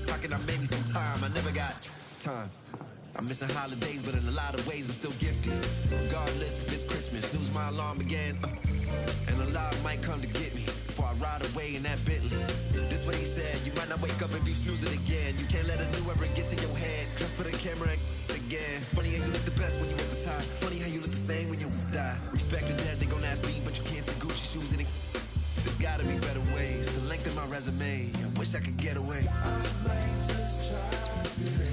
pocket, I maybe some time. I never got time. I'm missing holidays, but in a lot of ways I'm still gifted. Regardless if it's Christmas, snooze my alarm again. And a lot might come to get me before I ride away in that Bentley. This what he said, you might not wake up if you snooze it again. You can't let a new era get to your head. Dress for the camera again. Funny how you look the best when you at the top. Funny how you look the same when you die. Respect the dead, they gon' ask me, but you can't see Gucci shoes in it. There's gotta be better ways to lengthen my resume. I wish I could get away. I might just try today.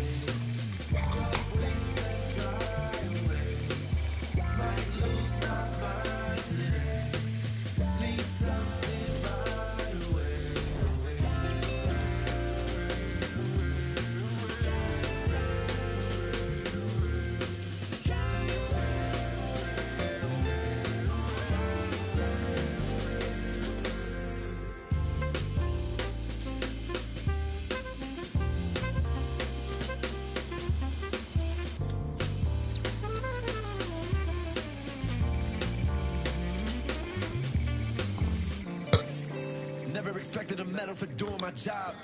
Expected a medal for doing my job.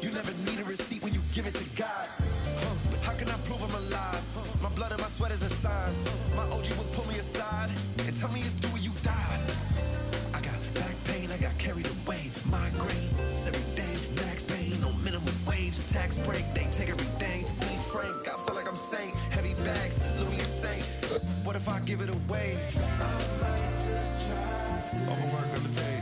You never need a receipt when you give it to God. But how can I prove I'm alive? My blood and my sweat is a sign. My OG would pull me aside and tell me it's due when you die. I got back pain, I got carried away. Migraine, every day, max pain, no minimum wage. Tax break, they take everything. To be frank, I feel like I'm saint. Heavy bags, Louis and Saint. What if I give it away? I might just try to overwork underpaid.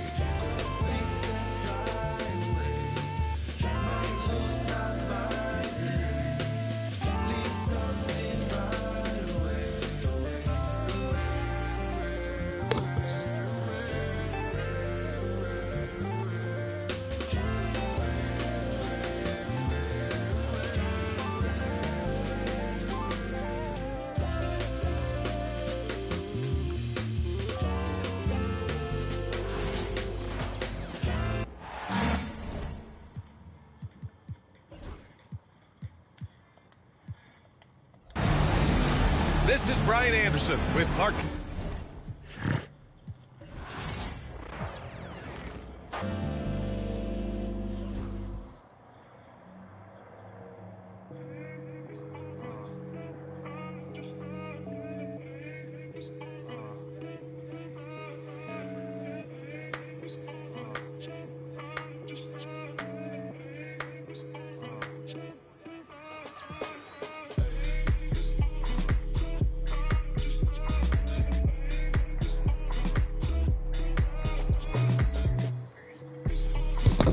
This is Brian Anderson with Clark.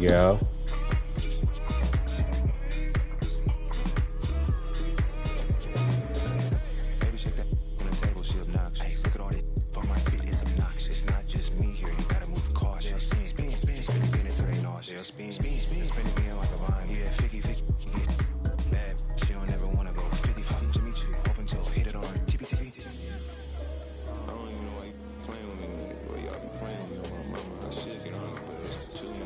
Yeah. Baby, shake that on the table, she obnoxious. Hey, look at all that on my feet, it's obnoxious. It's not just me here, you gotta move cautious. Spin, spin, spin, spin again until they nauseous. Spin, spin, spin, spin again like a vine. Yeah, Ficky, yeah, bad. She don't ever wanna go 55. Jimmy Choo, open toe, hit it on tippy, tippy, tippy. I don't even know why you playing with me, nigga. Boy, y'all be playing with me on my mama. I should get on it, but it's too many.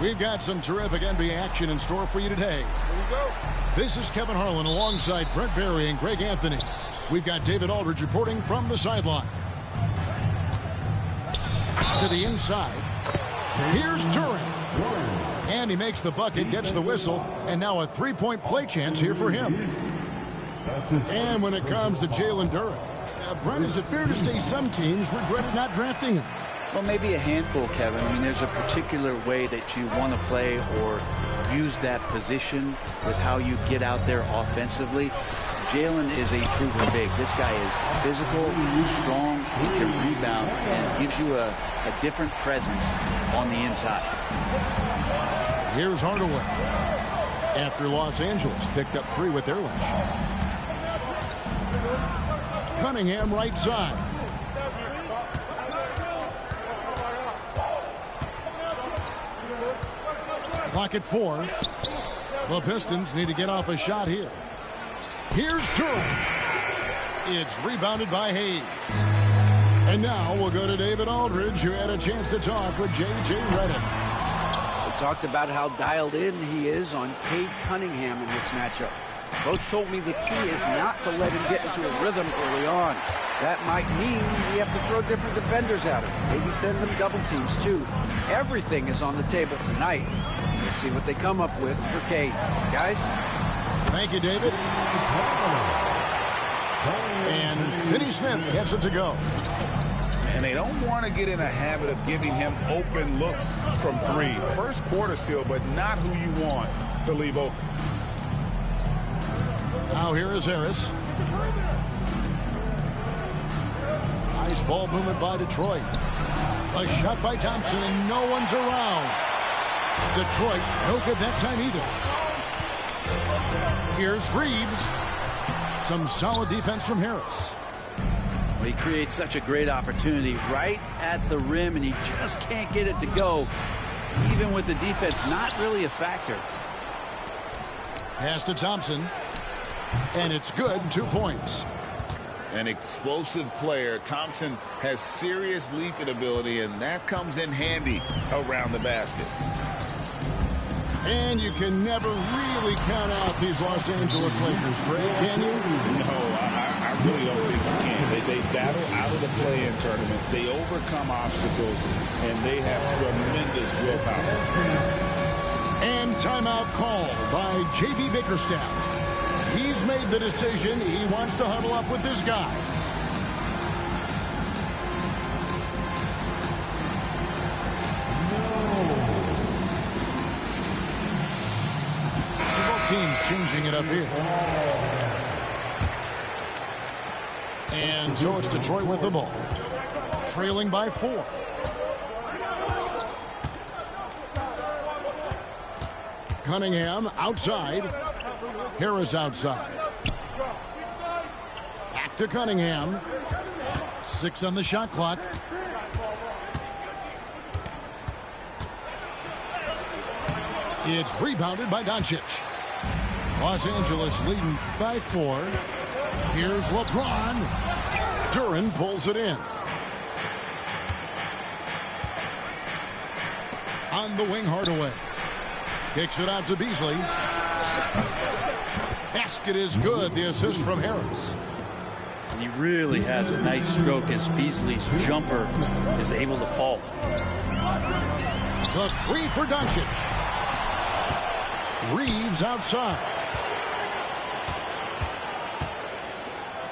We've got some terrific NBA action in store for you today. Here we go. This is Kevin Harlan alongside Brent Barry and Greg Anthony. We've got David Aldridge reporting from the sideline. To the inside. Here's Durant. And he makes the bucket, gets the whistle, and now a three-point play chance here for him. And when it comes to Jalen Durant, Brent, is it fair to say some teams regretted not drafting him? Well, maybe a handful, Kevin. I mean, there's a particular way that you want to play or use that position with how you get out there offensively. Jalen is a proven big. This guy is physical, strong, he can rebound, and gives you a different presence on the inside. Here's Hardaway. After Los Angeles picked up 3 with their last shot. Cunningham right side. Clock at 4. The Pistons need to get off a shot here. Here's Durham. It's rebounded by Hayes. And now we'll go to David Aldridge, who had a chance to talk with J.J. Redick. We talked about how dialed in he is on Cade Cunningham in this matchup. Coach told me the key is not to let him get into a rhythm early on. That might mean we have to throw different defenders at him. Maybe send them double teams, too. Everything is on the table tonight. Let's see what they come up with for Cade. Guys? Thank you, David. And Finney Smith gets it to go. And they don't want to get in a habit of giving him open looks from 3. First quarter still, but not who you want to leave open. Now here is Harris. Nice ball movement by Detroit. A shot by Thompson, and no one's around. Detroit, no good that time either. Here's Reeves. Some solid defense from Harris. He creates such a great opportunity right at the rim, and he just can't get it to go, even with the defense not really a factor. Pass to Thompson, and it's good. 2 points. An explosive player. Thompson has serious leaping ability, and that comes in handy around the basket. And you can never really count out these Los Angeles Lakers, Greg, can you? No, I really don't think you can. They battle out of the play-in tournament. They overcome obstacles, and they have tremendous willpower. And timeout called by J.B. Bickerstaff. He's made the decision. He wants to huddle up with this guy. Teams changing it up here. And so it's Detroit with the ball. Trailing by 4. Cunningham outside. Harris outside. Back to Cunningham. 6 on the shot clock. It's rebounded by Doncic. Los Angeles leading by 4. Here's LeBron. Duran pulls it in. On the wing, Hardaway. Kicks it out to Beasley. Basket is good. The assist from Harris. And he really has a nice stroke as Beasley's jumper is able to fall. The 3 for Doncic. Reeves outside.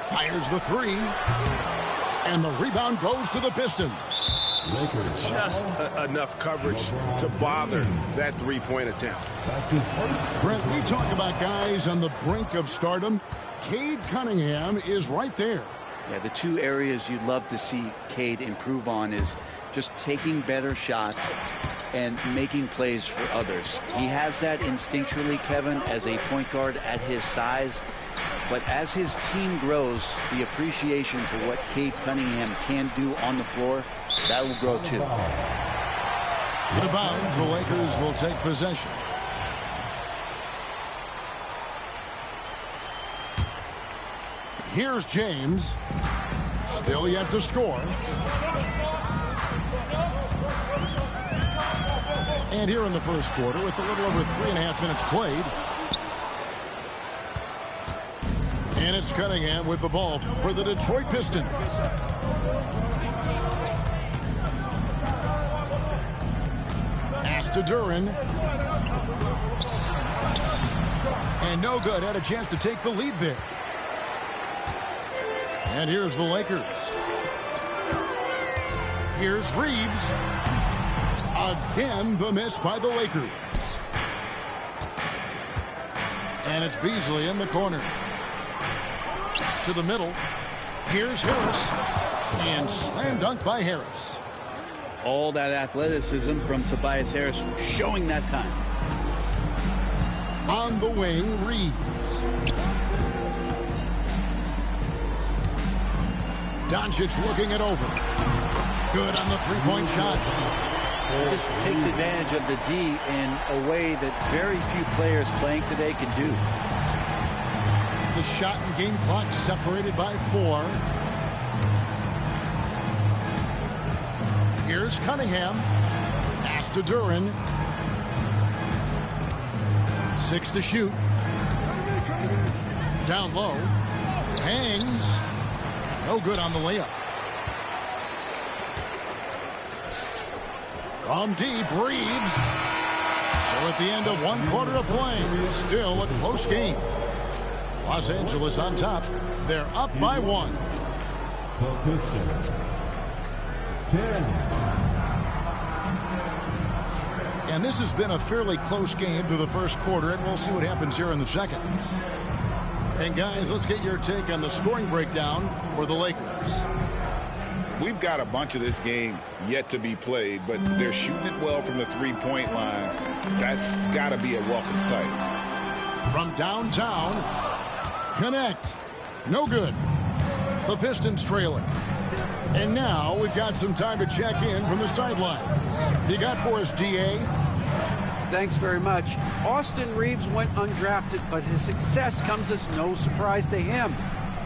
Fires the 3. And the rebound goes to the Pistons. Just enough coverage to bother that 3-point attempt. Brent, we talk about guys on the brink of stardom. Cade Cunningham is right there. Yeah, the 2 areas you'd love to see Cade improve on is just taking better shots and making plays for others. He has that instinctually, Kevin, as a point guard at his size. But as his team grows, the appreciation for what Cade Cunningham can do on the floor, that will grow too. Out of bounds, the Lakers will take possession. Here's James. Still yet to score. And here in the first quarter, with a little over 3.5 minutes played. And it's Cunningham with the ball for the Detroit Pistons. Pass to Duran. And no good. Had a chance to take the lead there. And here's the Lakers. Here's Reeves. Again, the miss by the Lakers. And it's Beasley in the corner. To the middle. Here's Harris. And slam dunk by Harris. All that athleticism from Tobias Harris showing that time. On the wing, Reeves. Doncic looking it over. Good on the three-point shot. Just takes advantage of the D in a way that very few players playing today can do. The shot and game clock separated by 4. Here's Cunningham. Pass to Duran. 6 to shoot. Down low. Hangs. No good on the layup. From deep, Reeves. So at the end of 1 quarter of play, still a close game. Los Angeles on top. They're up by 1. And this has been a fairly close game through the first quarter, and we'll see what happens here in the second. And guys, let's get your take on the scoring breakdown for the Lakers. We've got a bunch of this game yet to be played, but they're shooting it well from the three-point line. That's got to be a welcome sight. From downtown, connect. No good. The Pistons trailing. And now we've got some time to check in from the sidelines. You got for us, D.A.? Thanks very much. Austin Reeves went undrafted, but his success comes as no surprise to him.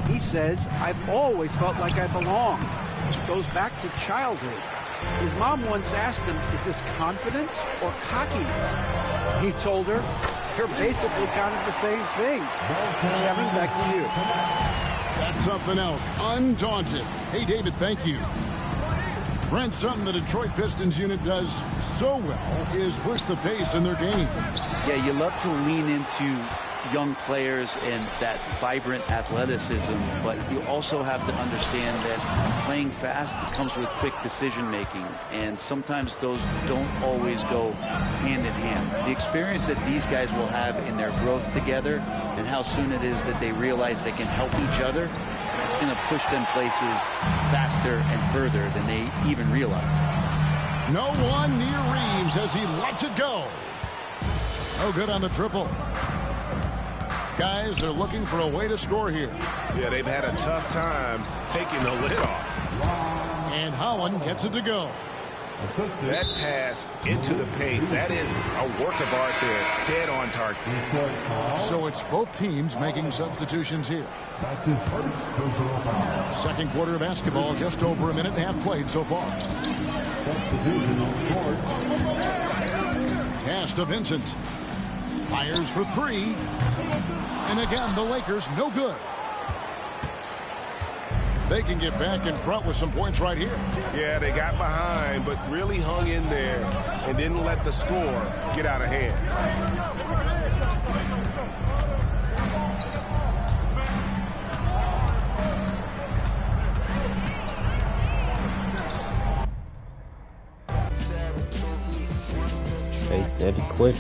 He says, "I've always felt like I belong." It goes back to childhood. His mom once asked him, "Is this confidence or cockiness?" He told her, "You're basically kind of the same thing." Kevin, back to you. That's something else. Undaunted. Hey, David, thank you. Brent, something the Detroit Pistons unit does so well is push the pace in their game. Yeah, you love to lean into young players and that vibrant athleticism, but you also have to understand that playing fast comes with quick decision making, and sometimes those don't always go hand in hand. The experience that these guys will have in their growth together and how soon it is that they realize they can help each other, it's going to push them places faster and further than they even realize. No one near Reeves as he lets it go. No good on the triple. Guys, they're looking for a way to score here. Yeah, they've had a tough time taking the lid off. And Holland gets it to go. That pass into the paint, that is a work of art there. Dead on target. So it's both teams making substitutions here. That's his first personal foul. Second quarter of basketball, just over a minute and a half played so far. Substitution on the court. Pass to Vincent. Fires for 3. And again, the Lakers no good. They can get back in front with some points right here. Yeah, they got behind, but really hung in there and didn't let the score get out of hand. Hey, steady quick.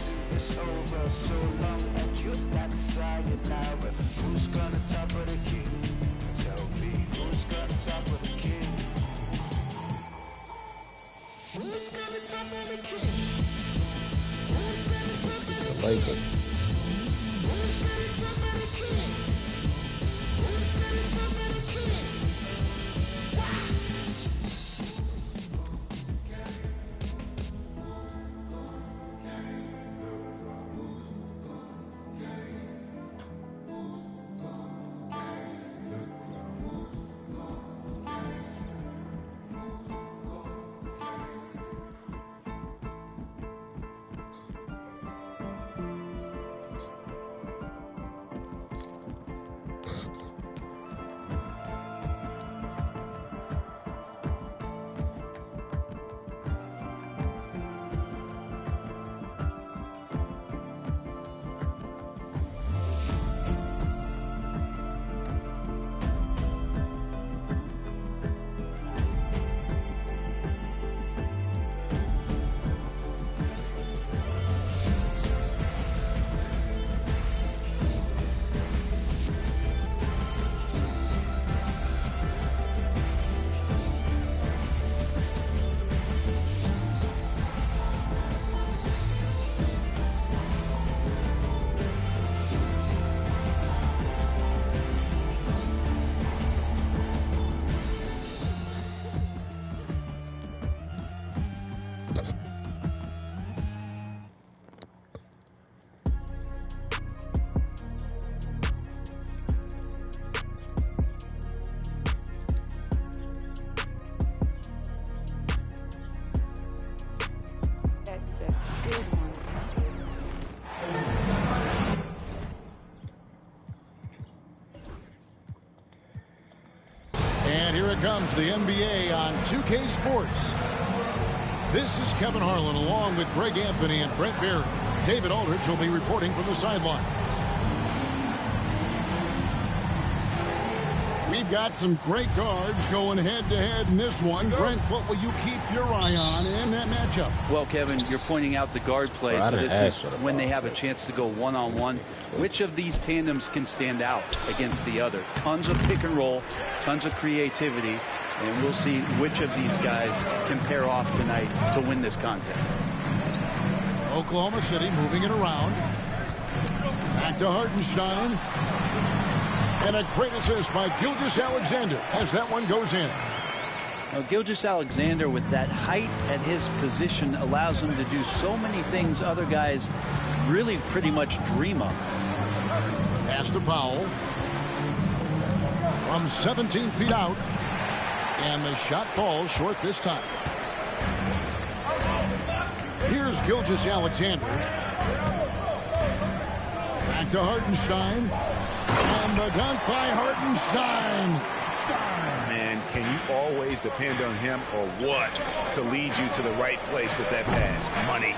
Like it. comes the NBA on 2K Sports. This is Kevin Harlan along with Greg Anthony and Brent Barry. David Aldridge will be reporting from the sidelines. We've got some great guards going head-to-head in this one. Brent, what will you keep your eye on in that matchup? Well, Kevin, you're pointing out the guard play, so this is when they have a chance to go one-on-one. Which of these tandems can stand out against the other? Tons of pick and roll, tons of creativity, and we'll see which of these guys can pair off tonight to win this contest. Oklahoma City moving it around. Back to Hartenstein. And a great assist by Gilgeous-Alexander as that one goes in. Now, Gilgeous-Alexander, with that height at his position, allows him to do so many things other guys really pretty much dream of. Pass to Powell. From 17 feet out. And the shot falls short this time. Here's Gilgeous-Alexander. Back to Hartenstein. And the dunk by Hartenstein. Man, can you always depend on him or what to lead you to the right place with that pass? Money.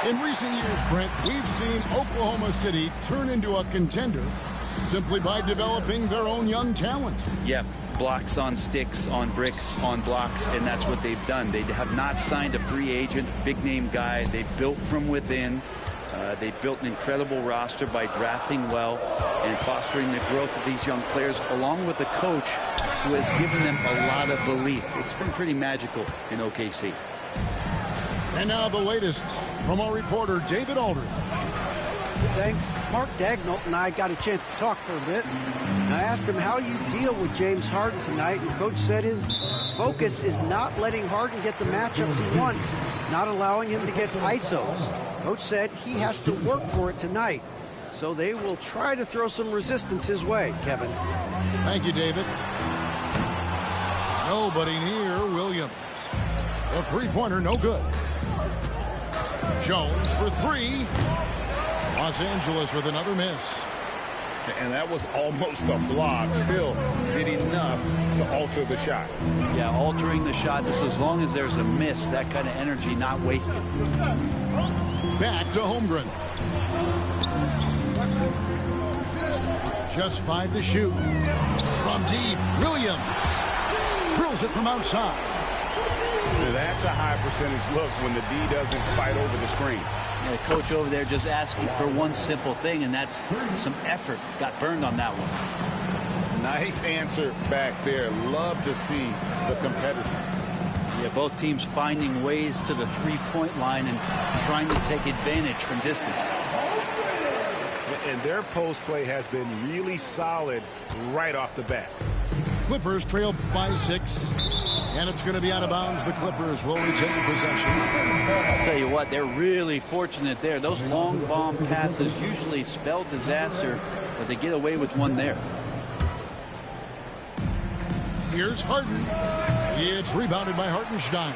In recent years, Brent, we've seen Oklahoma City turn into a contender simply by developing their own young talent. Yeah, blocks on sticks, on bricks, on blocks, and that's what they've done. They have not signed a free agent, big-name guy. They built from within. They built an incredible roster by drafting well and fostering the growth of these young players, along with a coach who has given them a lot of belief. It's been pretty magical in OKC. And now the latest from our reporter, David Aldridge. Thanks. Mark Dagnall and I got a chance to talk for a bit. And I asked him how you deal with James Harden tonight, and Coach said his focus is not letting Harden get the matchups he wants, not allowing him to get ISOs. Coach said he has to work for it tonight, so they will try to throw some resistance his way, Kevin. Thank you, David. Nobody near Williams. The three-pointer, no good. Jones for three. Los Angeles with another miss. And that was almost a block. Still did enough to alter the shot. Yeah, altering the shot, just as long as there's a miss, that kind of energy not wasted. Back to Holmgren. Just 5 to shoot. From deep, Williams drills it from outside. That's a high percentage look when the D doesn't fight over the screen. Yeah, the coach over there just asking for one simple thing, and that's some effort. Got burned on that one. Nice answer back there. Love to see the competitiveness. Yeah, both teams finding ways to the three-point line and trying to take advantage from distance. And their post play has been really solid right off the bat. Clippers trail by 6. And it's going to be out of bounds. The Clippers will retain possession. I'll tell you what, they're really fortunate there. Those long bomb passes usually spell disaster, but they get away with one there. Here's Harden. It's rebounded by Hartenstein.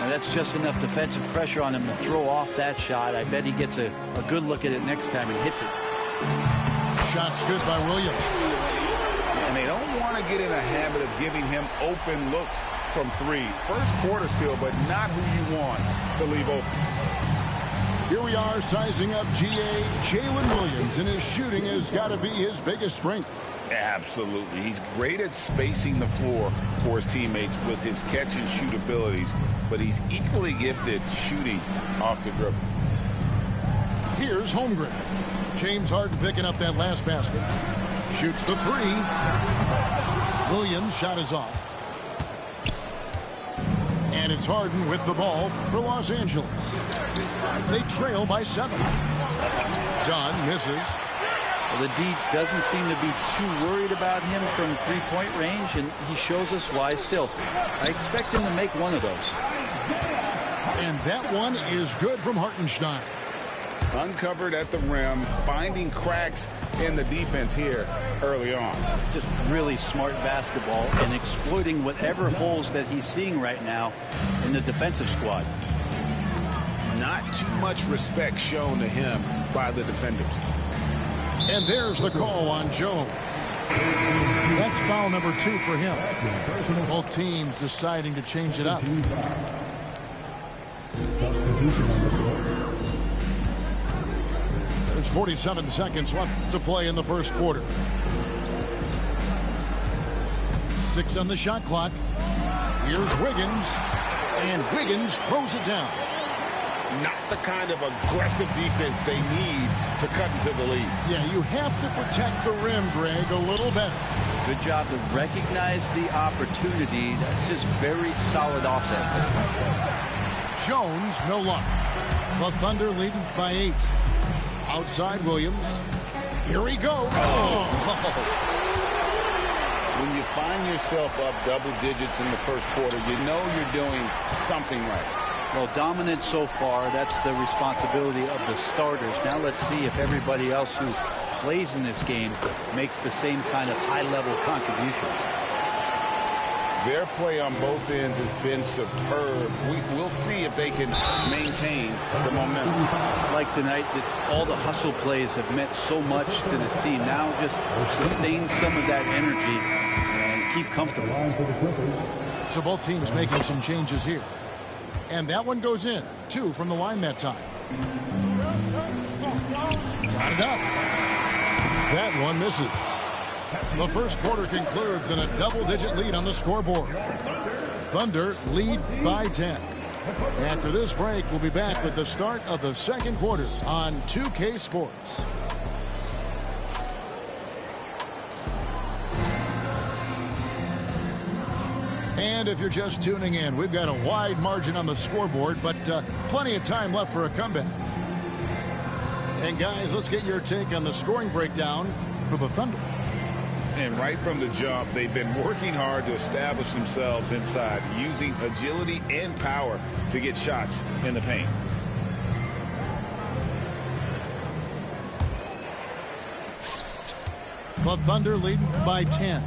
And that's just enough defensive pressure on him to throw off that shot. I bet he gets a good look at it next time and hits it. Shot's good by Williams. And they don't want to get in a habit of giving him open looks from 3. First quarter still, but not who you want to leave open. Here we are sizing up GA Jalen Williams, and his shooting has got to be his biggest strength. Absolutely. He's great at spacing the floor for his teammates with his catch and shoot abilities, but he's equally gifted shooting off the dribble. Here's Holmgren. James Harden picking up that last basket. Shoots the 3. Williams' shot is off. And it's Harden with the ball for Los Angeles. They trail by 7. Dunn misses. Well, the D doesn't seem to be too worried about him from three-point range, and he shows us why still. I expect him to make one of those. And that one is good from Hartenstein. Uncovered at the rim, finding cracks in the defense here early on. Just really smart basketball and exploiting whatever holes that he's seeing right now in the defensive squad. Not too much respect shown to him by the defenders. And there's the call on Jones. That's foul number 2 for him. Both teams deciding to change it up. There's 47 seconds left to play in the first quarter. 6 on the shot clock. Here's Wiggins, and Wiggins throws it down. Not the kind of aggressive defense they need to cut into the lead. Yeah, you have to protect the rim, Greg, a little better. Good job to recognize the opportunity. That's just very solid offense. Jones, no luck. The Thunder leading by 8. Outside Williams. Here he goes. Oh. When you find yourself up double digits in the first quarter, you know you're doing something right. Well, dominant so far. That's the responsibility of the starters. Now let's see if everybody else who plays in this game makes the same kind of high-level contributions. Their play on both ends has been superb. We'll see if they can maintain the momentum. Like tonight, that all the hustle plays have meant so much to this team. Now just sustain some of that energy and keep comfortable. So both teams making some changes here. And that one goes in. 2 from the line that time. Got it up. That one misses. The first quarter concludes in a double-digit lead on the scoreboard. Thunder lead by 10. After this break, we'll be back with the start of the second quarter on 2K Sports. And if you're just tuning in, we've got a wide margin on the scoreboard, but plenty of time left for a comeback. And guys, let's get your take on the scoring breakdown for the Thunder. And right from the jump, they've been working hard to establish themselves inside, using agility and power to get shots in the paint. The Thunder leading by 10.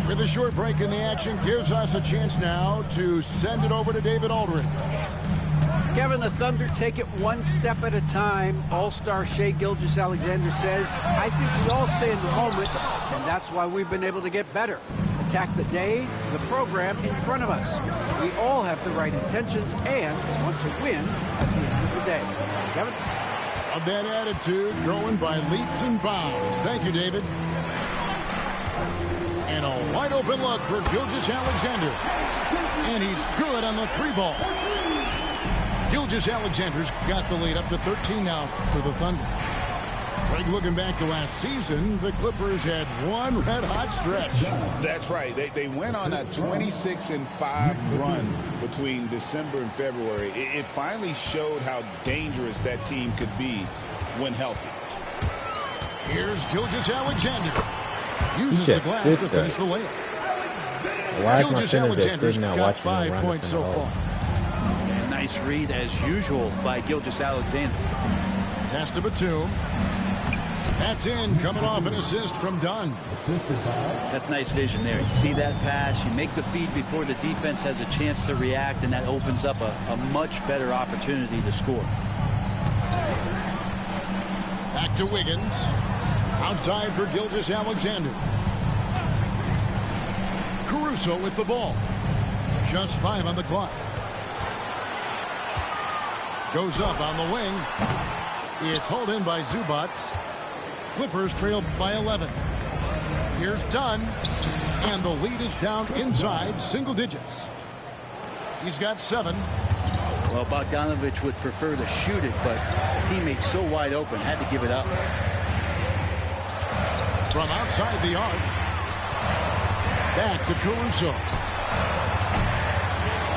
With a short break in the action, gives us a chance now to send it over to David Aldridge. Kevin, the Thunder take it one step at a time. All-star Shai Gilgeous-Alexander says, I think we all stay in the moment, and that's why we've been able to get better. Attack the day, the program in front of us. We all have the right intentions and want to win at the end of the day. Kevin? Of that attitude, growing by leaps and bounds. Thank you, David. And a wide open look for Gilgeous-Alexander. And he's good on the 3-ball. Gilgeous-Alexander's got the lead up to 13 now for the Thunder. Greg, looking back to last season, the Clippers had one red-hot stretch. That's right. They went on a 26-5 run between December and February. It finally showed how dangerous that team could be when healthy. Here's Gilgeous-Alexander. Uses the glass to finish the layup. Gilgeous-Alexander's got 5 points so far. And nice read, as usual, by Gilgeous-Alexander. Pass to Batum. That's in, coming off an assist from Dunn. That's nice vision there. You see that pass, you make the feed before the defense has a chance to react, and that opens up a much better opportunity to score. Back to Wiggins. Outside for Gilgeous-Alexander. Caruso with the ball. Just 5 on the clock. Goes up on the wing. It's hauled in by Zubac. Clippers trail by 11. Here's Dunn. And the lead is down inside single digits. He's got 7. Well, Bogdanovich would prefer to shoot it, but teammates so wide open, had to give it up. From outside the arc. Back to Caruso.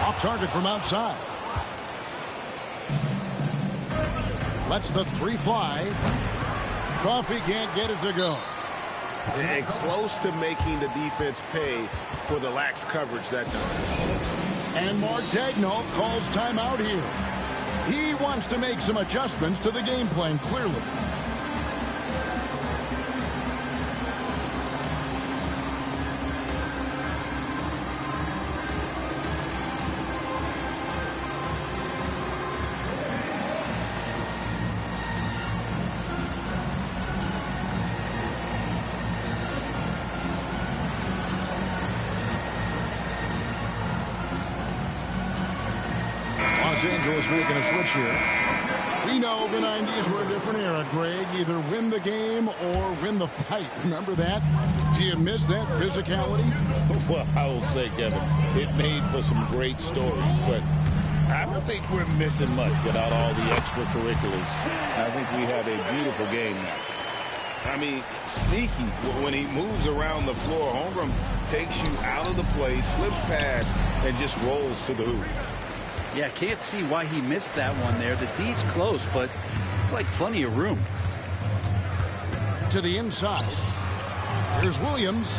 Off target from outside. Lets the 3 fly. Coffee can't get it to go. And close to making the defense pay for the lax coverage that time. And Mark Daigneault calls timeout here. He wants to make some adjustments to the game plan, clearly. Los Angeles making a switch here. We know the 90s were a different era, Greg. Either win the game or win the fight. Remember that? Do you miss that physicality? Well, I will say, Kevin, it made for some great stories, but I don't think we're missing much without all the extracurriculars. I think we have a beautiful game now. I mean, sneaky. When he moves around the floor, Holmgren takes you out of the play, slips past, and just rolls to the hoop. Yeah, can't see why he missed that one there. The D's close, but like plenty of room. To the inside. Here's Williams.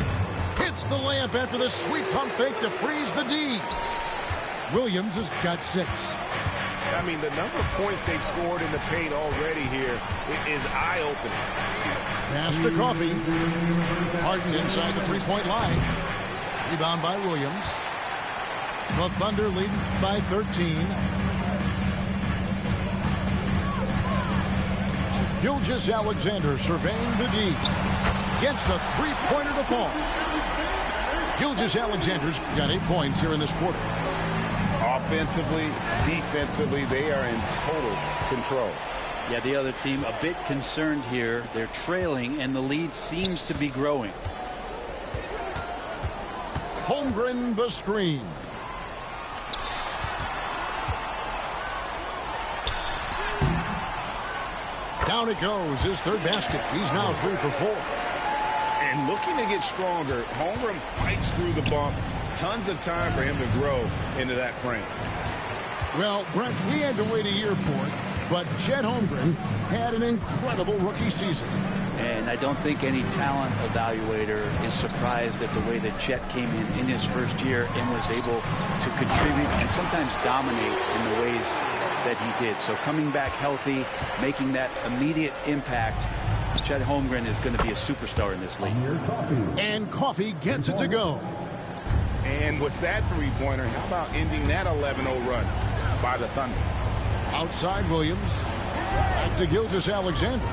Hits the layup after the sweet pump fake to freeze the D. Williams has got 6. I mean, the number of points they've scored in the paint already here is eye-opening. Pass to Coffee. Harden inside the three-point line. Rebound by Williams. The Thunder lead by 13. Gilgeous-Alexander surveying the D. Gets the three-pointer to fall. Gilgeous-Alexander's got 8 points here in this quarter. Offensively, defensively, they are in total control. Yeah, the other team a bit concerned here. They're trailing, and the lead seems to be growing. Holmgren the screen. Down it goes, his third basket. He's now 3 for 4. And looking to get stronger, Holmgren fights through the bump. Tons of time for him to grow into that frame. Well, Brent, we had to wait a year for it, but Chet Holmgren had an incredible rookie season. And I don't think any talent evaluator is surprised at the way that Chet came in his first year and was able to contribute and sometimes dominate in the ways that he did. So coming back healthy, making that immediate impact, Chet Holmgren is going to be a superstar in this league. And Coffee gets it to go. And with that three-pointer, how about ending that 11-0 run by the Thunder? Outside Williams. Back to Gilgeous-Alexander.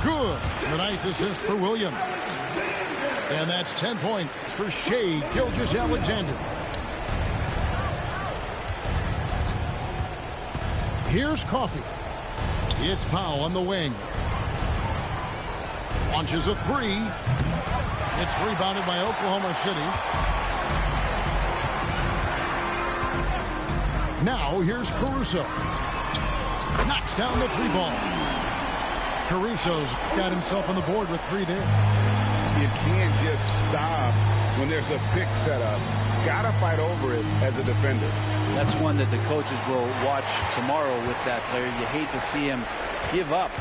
Good. A nice assist for Williams. And that's 10 points for Shai Gilgeous-Alexander. Here's Coffee. It's Powell on the wing. Launches a 3. It's rebounded by Oklahoma City. Now here's Caruso. Knocks down the 3 ball. Caruso's got himself on the board with 3 there. You can't just stop when there's a pick set up. Gotta fight over it as a defender. That's one that the coaches will watch tomorrow with that player. You hate to see him give up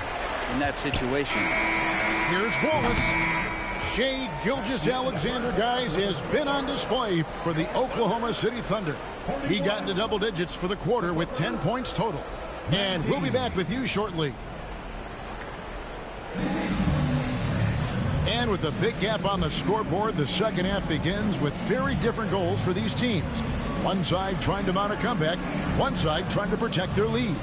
in that situation. Here's Wallace. Shai Gilgeous-Alexander, guys, has been on display for the Oklahoma City Thunder. He got into double digits for the quarter with 10 points total. And we'll be back with you shortly. And with a big gap on the scoreboard, the second half begins with very different goals for these teams. One side trying to mount a comeback, one side trying to protect their lead.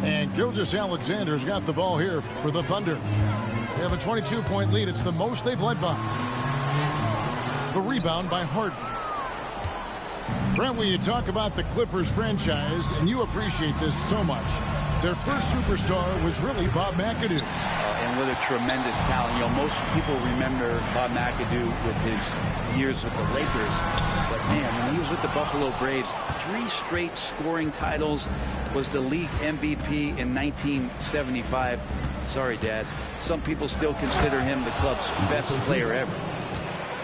And Gilgeous-Alexander's got the ball here for the Thunder. They have a 22-point lead. It's the most they've led by. The rebound by Harden. Brent, when you talk about the Clippers franchise, and you appreciate this so much, their first superstar was really Bob McAdoo. And with a tremendous talent. You know, most people remember Bob McAdoo with his years with the Lakers. But, man, when he was with the Buffalo Braves, 3 straight scoring titles, was the league MVP in 1975. Sorry, Dad. Some people still consider him the club's best player ever.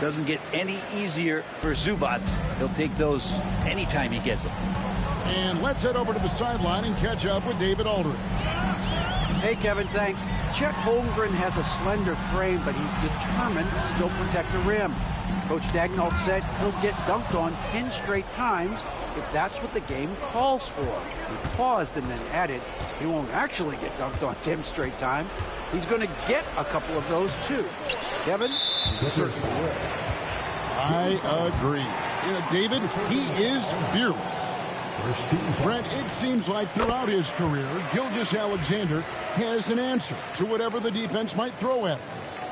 Doesn't get any easier for Zubats. He'll take those anytime he gets them. And let's head over to the sideline and catch up with David Aldridge. Hey, Kevin, thanks. Chet Holmgren has a slender frame, but he's determined to still protect the rim. Coach Dagnall said he'll get dunked on 10 straight times if that's what the game calls for. He paused and then added, he won't actually get dunked on 10 straight times. He's going to get a couple of those, too. Kevin? Certainly will. I agree. David, he is fearless. Brent, it seems like throughout his career, Gilgeous-Alexander has an answer to whatever the defense might throw at him.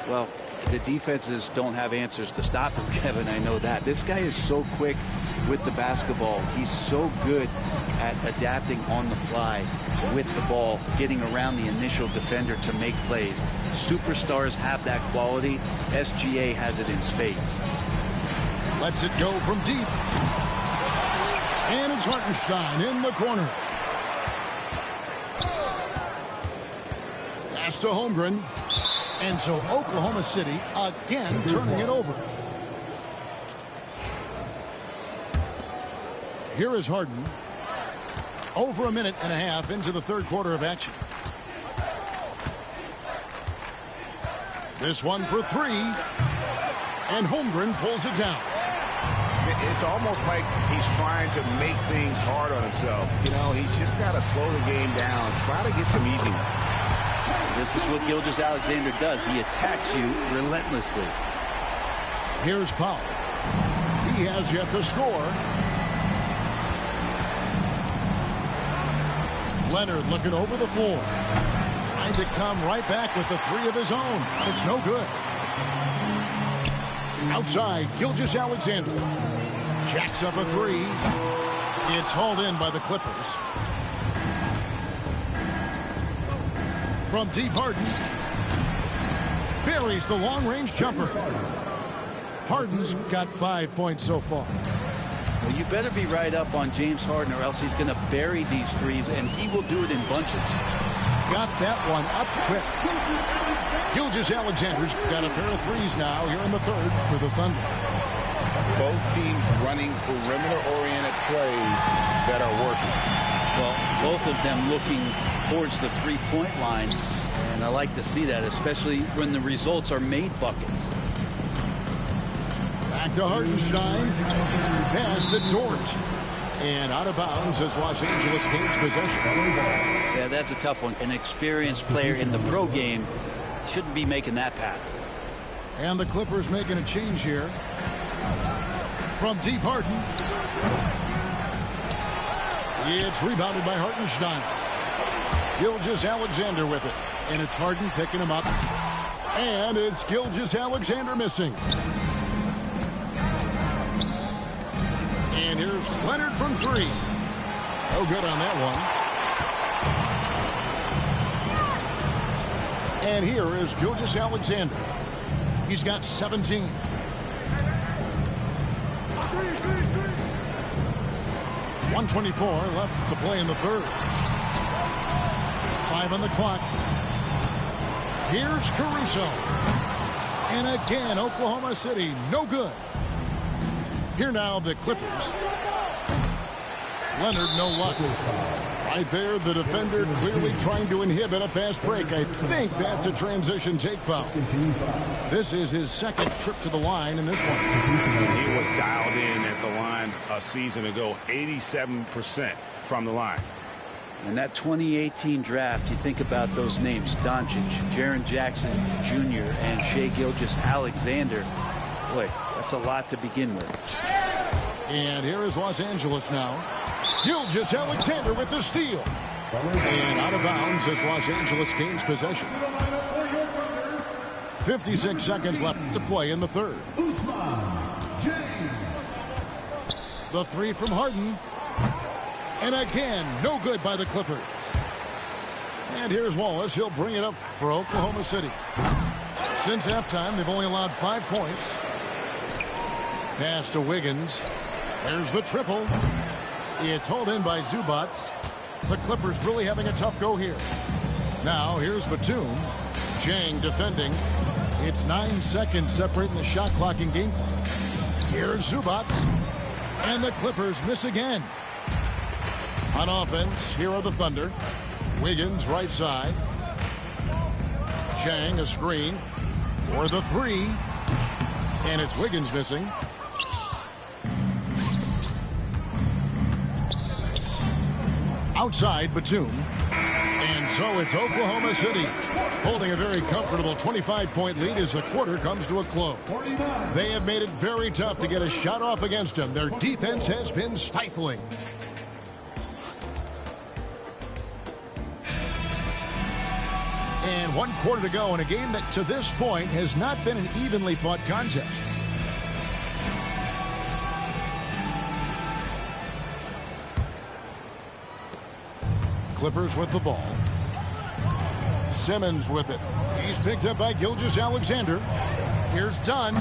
Well, The defenses don't have answers to stop him, Kevin. I know that. This guy is so quick with the basketball. He's so good at adapting on the fly with the ball, getting around the initial defender to make plays. Superstars have that quality. SGA has it in spades. Lets it go from deep. And it's Hartenstein in the corner. Pass to Holmgren. And so Oklahoma City again turning it over. Here is Harden. Over a minute and a half into the third quarter of action. This one for three. And Holmgren pulls it down. It's almost like he's trying to make things hard on himself. You know, he's just got to slow the game down, try to get some easy ones. This is what Gilgeous-Alexander does. He attacks you relentlessly. Here's Powell. He has yet to score. Leonard looking over the floor. Trying to come right back with the three of his own. It's no good. Outside, Gilgeous-Alexander. Jacks up a three. It's hauled in by the Clippers. From deep, Harden. Buries the long-range jumper. Harden's got 5 points so far. Well, you better be right up on James Harden or else he's going to bury these threes, and he will do it in bunches. Got that one up quick. Gilgeous-Alexander's got a pair of threes now here in the third for the Thunder. Both teams running perimeter-oriented plays that are working. Well, both of them looking towards the three-point line, and I like to see that, especially when the results are made buckets. Back to Hartenstein. Pass to Dort. And out of bounds as Los Angeles gains possession. Yeah, that's a tough one. An experienced player in the pro game shouldn't be making that pass. And the Clippers making a change here. From deep, Harden. It's rebounded by Hartenstein. Gilgeous-Alexander with it. And it's Harden picking him up. And it's Gilgeous-Alexander missing. And here's Leonard from three. No good on that one. And here is Gilgeous-Alexander. He's got 17. .124 left to play in the third. 5 on the clock. Here's Caruso. And again, Oklahoma City, no good. Here now, the Clippers. Leonard, no luck. Right there, the defender clearly trying to inhibit a fast break. I think that's a transition take foul. This is his second trip to the line in this one. He was dialed in at the line a season ago, 87% from the line. In that 2018 draft, you think about those names, Doncic, Jaren Jackson Jr., and Shai Gilgeous-Alexander. Boy, that's a lot to begin with. And here is Los Angeles now. Gilgeous-Alexander with the steal. And out of bounds as Los Angeles gains possession. 56 seconds left to play in the third. The three from Harden. And again, no good by the Clippers. And here's Wallace. He'll bring it up for Oklahoma City. Since halftime, they've only allowed 5 points. Pass to Wiggins. There's the triple. It's hauled in by Zubac. The Clippers really having a tough go here. Now, here's Batum. Jang defending. It's 9 seconds separating the shot clock and game clock. Here's Zubac. And the Clippers miss again. On offense, here are the Thunder. Wiggins, right side. Jang, a screen. For the three. And it's Wiggins missing. Outside, Batum. And so it's Oklahoma City holding a very comfortable 25-point lead as the quarter comes to a close. They have made it very tough to get a shot off against them. Their defense has been stifling. And And 1 quarter to go in a game that to this point has not been an evenly fought contest. Clippers with the ball. Simmons with it. He's picked up by Gilgeous-Alexander. Here's Dunn.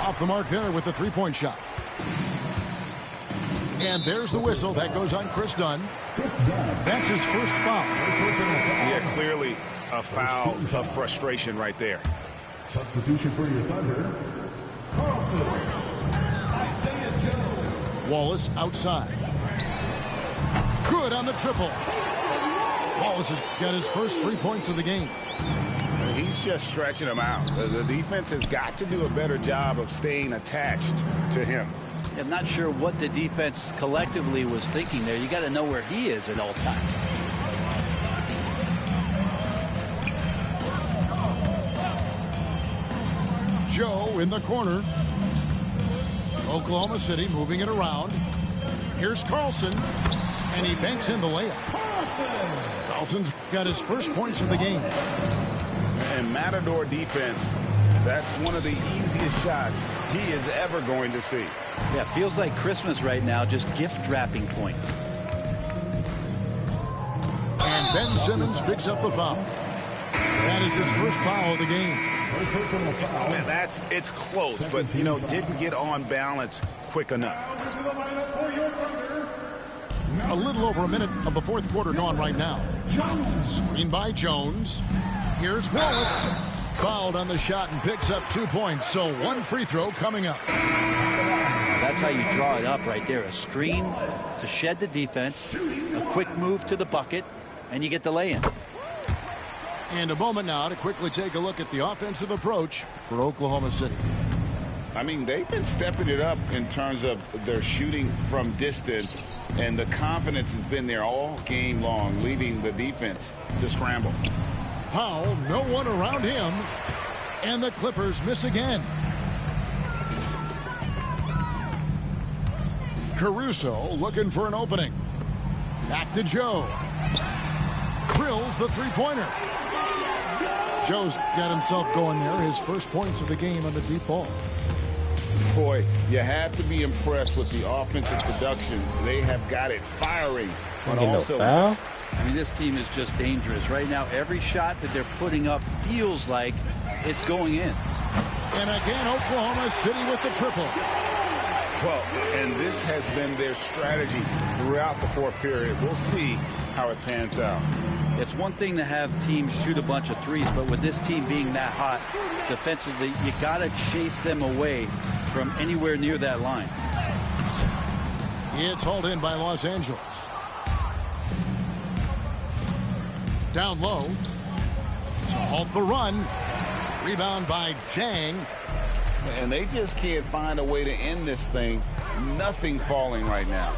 Off the mark there with the three-point shot. And there's the whistle. That goes on Chris Dunn. That's his first foul. Yeah, clearly a foul of frustration right there. Substitution for your Thunder. Carlson. Isaiah Joe. Wallace outside. Good on the triple. Wallace has got his first 3 points of the game. He's just stretching him out. The defense has got to do a better job of staying attached to him. I'm not sure what the defense collectively was thinking there. You got to know where he is at all times. Joe in the corner. Oklahoma City moving it around. Here's Carlson, and he banks in the layup. Carlson's got his first points of the game. And Matador defense, that's one of the easiest shots he is ever going to see. Yeah, feels like Christmas right now, just gift wrapping points. And Ben Simmons picks up the foul. That is his first foul of the game. Man, it's close, but, you know, didn't get on balance quick enough. A little over a minute of the fourth quarter gone right now. Screen by Jones. Here's Wallace. Fouled on the shot and picks up 2 points. So 1 free throw coming up. That's how you draw it up right there. A screen to shed the defense, a quick move to the bucket, and you get the lay-in. And a moment now to quickly take a look at the offensive approach for Oklahoma City. I mean, they've been stepping it up in terms of their shooting from distance, and the confidence has been there all game long, leaving the defense to scramble. Powell, no one around him, and the Clippers miss again. Caruso looking for an opening. Back to Joe. Drills the three-pointer. Joe's got himself going there. His first points of the game on the deep ball. Boy, you have to be impressed with the offensive production. They have got it firing. But also, I mean, this team is just dangerous. Right now, every shot that they're putting up feels like it's going in. And again, Oklahoma City with the triple. Well, and this has been their strategy throughout the fourth period. We'll see how it pans out. It's one thing to have teams shoot a bunch of threes, but with this team being that hot defensively, you got to chase them away from anywhere near that line. It's hauled in by Los Angeles. Down low to halt the run. Rebound by Jang. And they just can't find a way to end this thing. Nothing falling right now.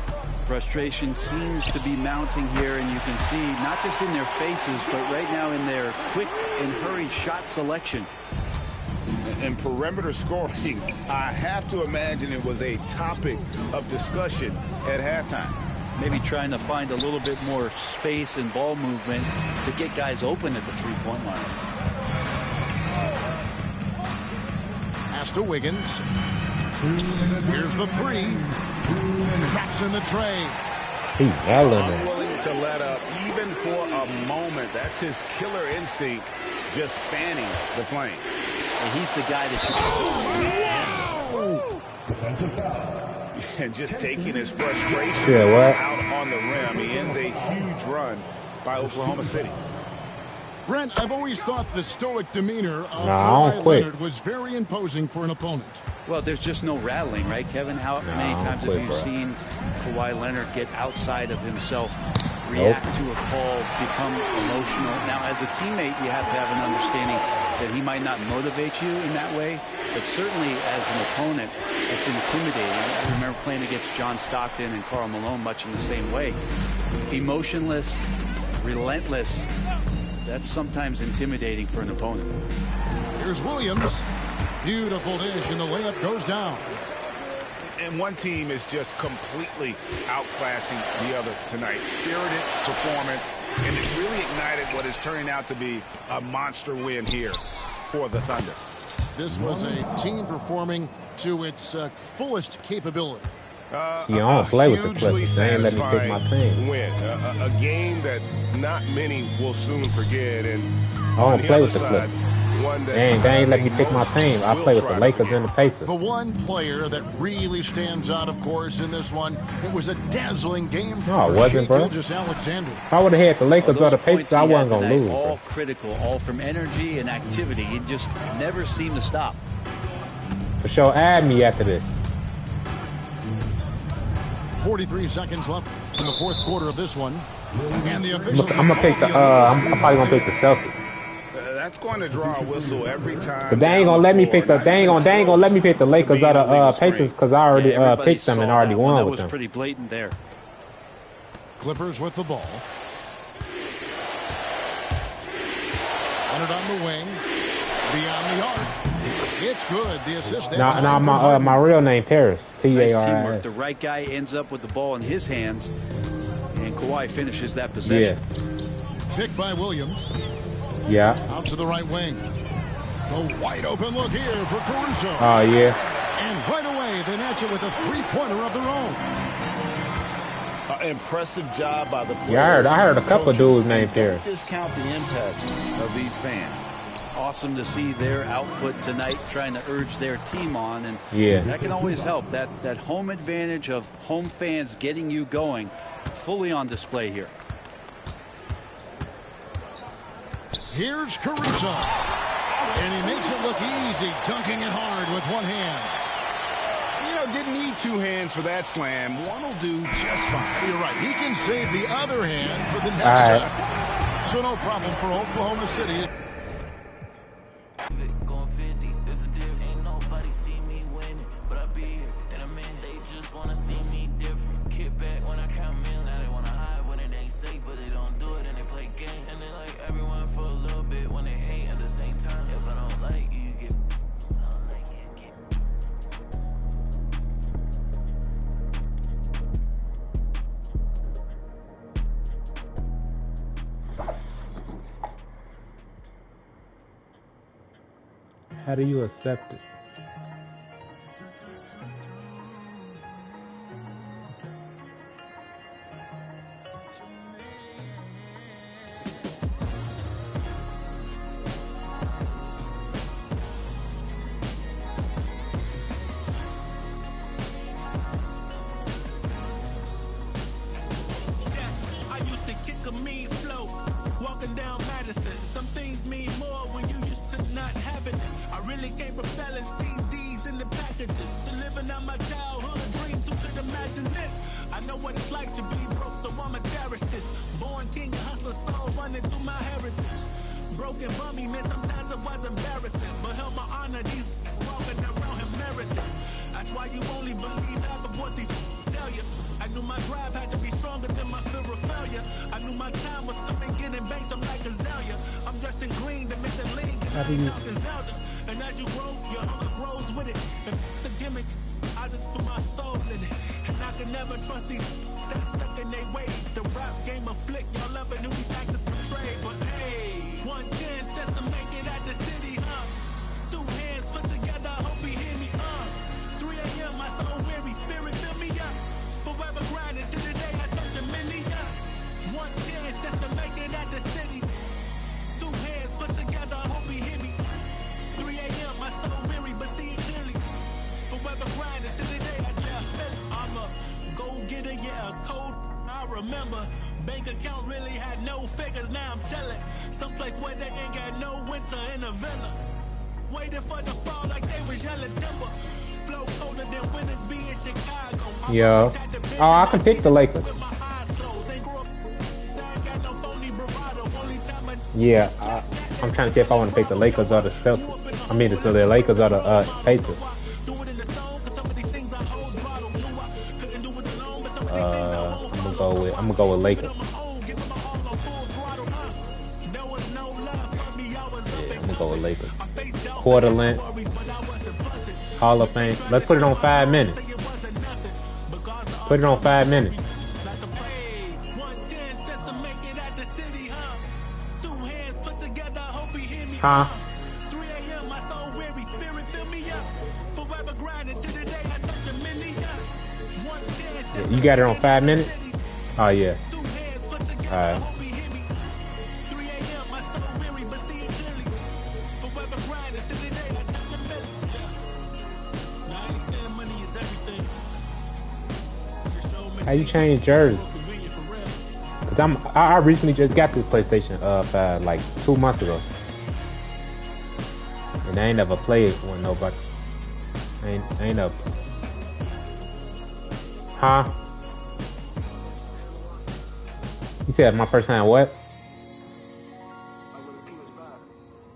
Frustration seems to be mounting here, and you can see not just in their faces, but right now in their quick and hurried shot selection. And perimeter scoring, I have to imagine it was a topic of discussion at halftime. Maybe trying to find a little bit more space and ball movement to get guys open at the three-point line. Pass to Wiggins. Here's the three. Tracks in the tray. He's yelling it. Unwilling to let up even for a moment. That's his killer instinct, just fanning the flame. And he's the guy that Defensive foul. And just taking his frustration out on the rim. He ends a huge run by Oklahoma City. Brent, I've always thought the stoic demeanor of Kawhi Leonard was very imposing for an opponent. Well, there's just no rattling, right, Kevin? How many times have you seen Kawhi Leonard get outside of himself, react to a call, become emotional? Now, as a teammate, you have to have an understanding that he might not motivate you in that way, but certainly as an opponent, it's intimidating. I remember playing against John Stockton and Karl Malone much in the same way. Emotionless, relentless. That's sometimes intimidating for an opponent. Here's Williams. Beautiful dish, and the layup goes down. And one team is just completely outclassing the other tonight. Spirited performance, and it really ignited what is turning out to be a monster win here for the Thunder. This was a team performing to its fullest capability. I don't play with the Clippers. They ain't let me pick my team. Win. A game that not many will soon forget. And I don't play with the Clippers. They ain't let me pick my team. I play with the Lakers and the Pacers. The one player that really stands out, of course, in this one, it was a dazzling game. No, it wasn't, bro. Alexander. If I would have had the Lakers or the Pacers, I wasn't going to lose. All bro. critical, all from energy and activity. He just never seemed to stop. For sure, add me after this. 43 seconds left in the fourth quarter of this one. And the officials I'm gonna pick the. I'm probably gonna pick the Celtics. That's going to draw a whistle every time. But they ain't gonna let me pick the. They ain't gonna let me pick the Lakers or the Pacers because I already picked them and already won with them. That was pretty blatant there. Clippers with the ball. On it on the wing. Beyond the arc. It's good. The assist. Now my real name Paris. Nice P-A-R-I-S. teamwork. The right guy ends up with the ball in his hands, and Kawhi finishes that possession. Yeah. Picked by Williams. Yeah. Out to the right wing. The wide open look here for Caruso. Oh yeah. And right away they match it with a three-pointer of their own. Impressive job by the players. Yeah, I heard a couple dudes named Paris. Don't discount the impact of these fans. Awesome to see their output tonight, trying to urge their team on, and yeah, that can always help. That home advantage of home fans getting you going, fully on display here. Here's Caruso, and he makes it look easy, dunking it hard with one hand. You know, didn't need two hands for that slam. One will do just fine. You're right. He can save the other hand for the next time. So no problem for Oklahoma City. Going 50, there's a difference. Ain't nobody see me winning, but I be here in a minute. They just wanna see me different. Kick back when I count million. Now they wanna hide when it ain't safe, but they don't do it and they play game. And they like everyone for a little bit when they hate at the same time. If I don't like you, you get. How do you accept it? I used to kick a mean flow, walking down Madison. Some things mean more when you used to not having it. I really came from selling CDs in the packages to living out my childhood dreams. Who could imagine this? I know what it's like to be broke, so I'ma cherish this. Born king, hustler, soul running through my heritage. Broken bummy, man, sometimes it was embarrassing, but held my honor. These walking around him meritless. That's why you only believe half of what these tell you. I knew my drive had to be stronger than my fear of failure. I knew my time was coming, getting banks, I'm like Azalea. I'm dressed in green to make the league, and I ain't talking Zelda. And as you grow, your hunger grows with it. And the gimmick, I just put my soul in it. And I can never trust these that's stuck in their ways. The rap game of flick, y'all loving who these actors portray. But hey, one chance just to make it at the city, huh? Two hands put together, I hope he hear me, 3 a.m., my soul weary, spirit fill me up. Forever grinding till the day I touch a million. One chance just to make it at the city. Two hands put together, I hope he hear me. 3 a.m., my soul weary, but see it clearly. Forever grinding till the day I touch a I'm a go-getter, yeah, a code. I remember bank account really had no figures, now I'm chilling. Someplace where they ain't got no winter in a villa. Waiting for the fall like they was yelling timber. Flow colder than winters be in Chicago. Yo. Oh, I can pick the Lakers. Yeah, I'm trying to see if I want to pick the Lakers or the Celtics. I mean, the Lakers or the Pacers. I'm gonna go with Lakers. Yeah, I'm gonna go with Lakers. Quarter length, Hall of Fame. Let's put it on 5 minutes. Put it on 5 minutes. Huh? Yeah, you got it on 5 minutes? Oh, yeah. All right. How you change jerseys? Cause I recently just got this PlayStation 5 like 2 months ago, and I ain't never played with nobody. I ain't never. Huh? You said my first time what?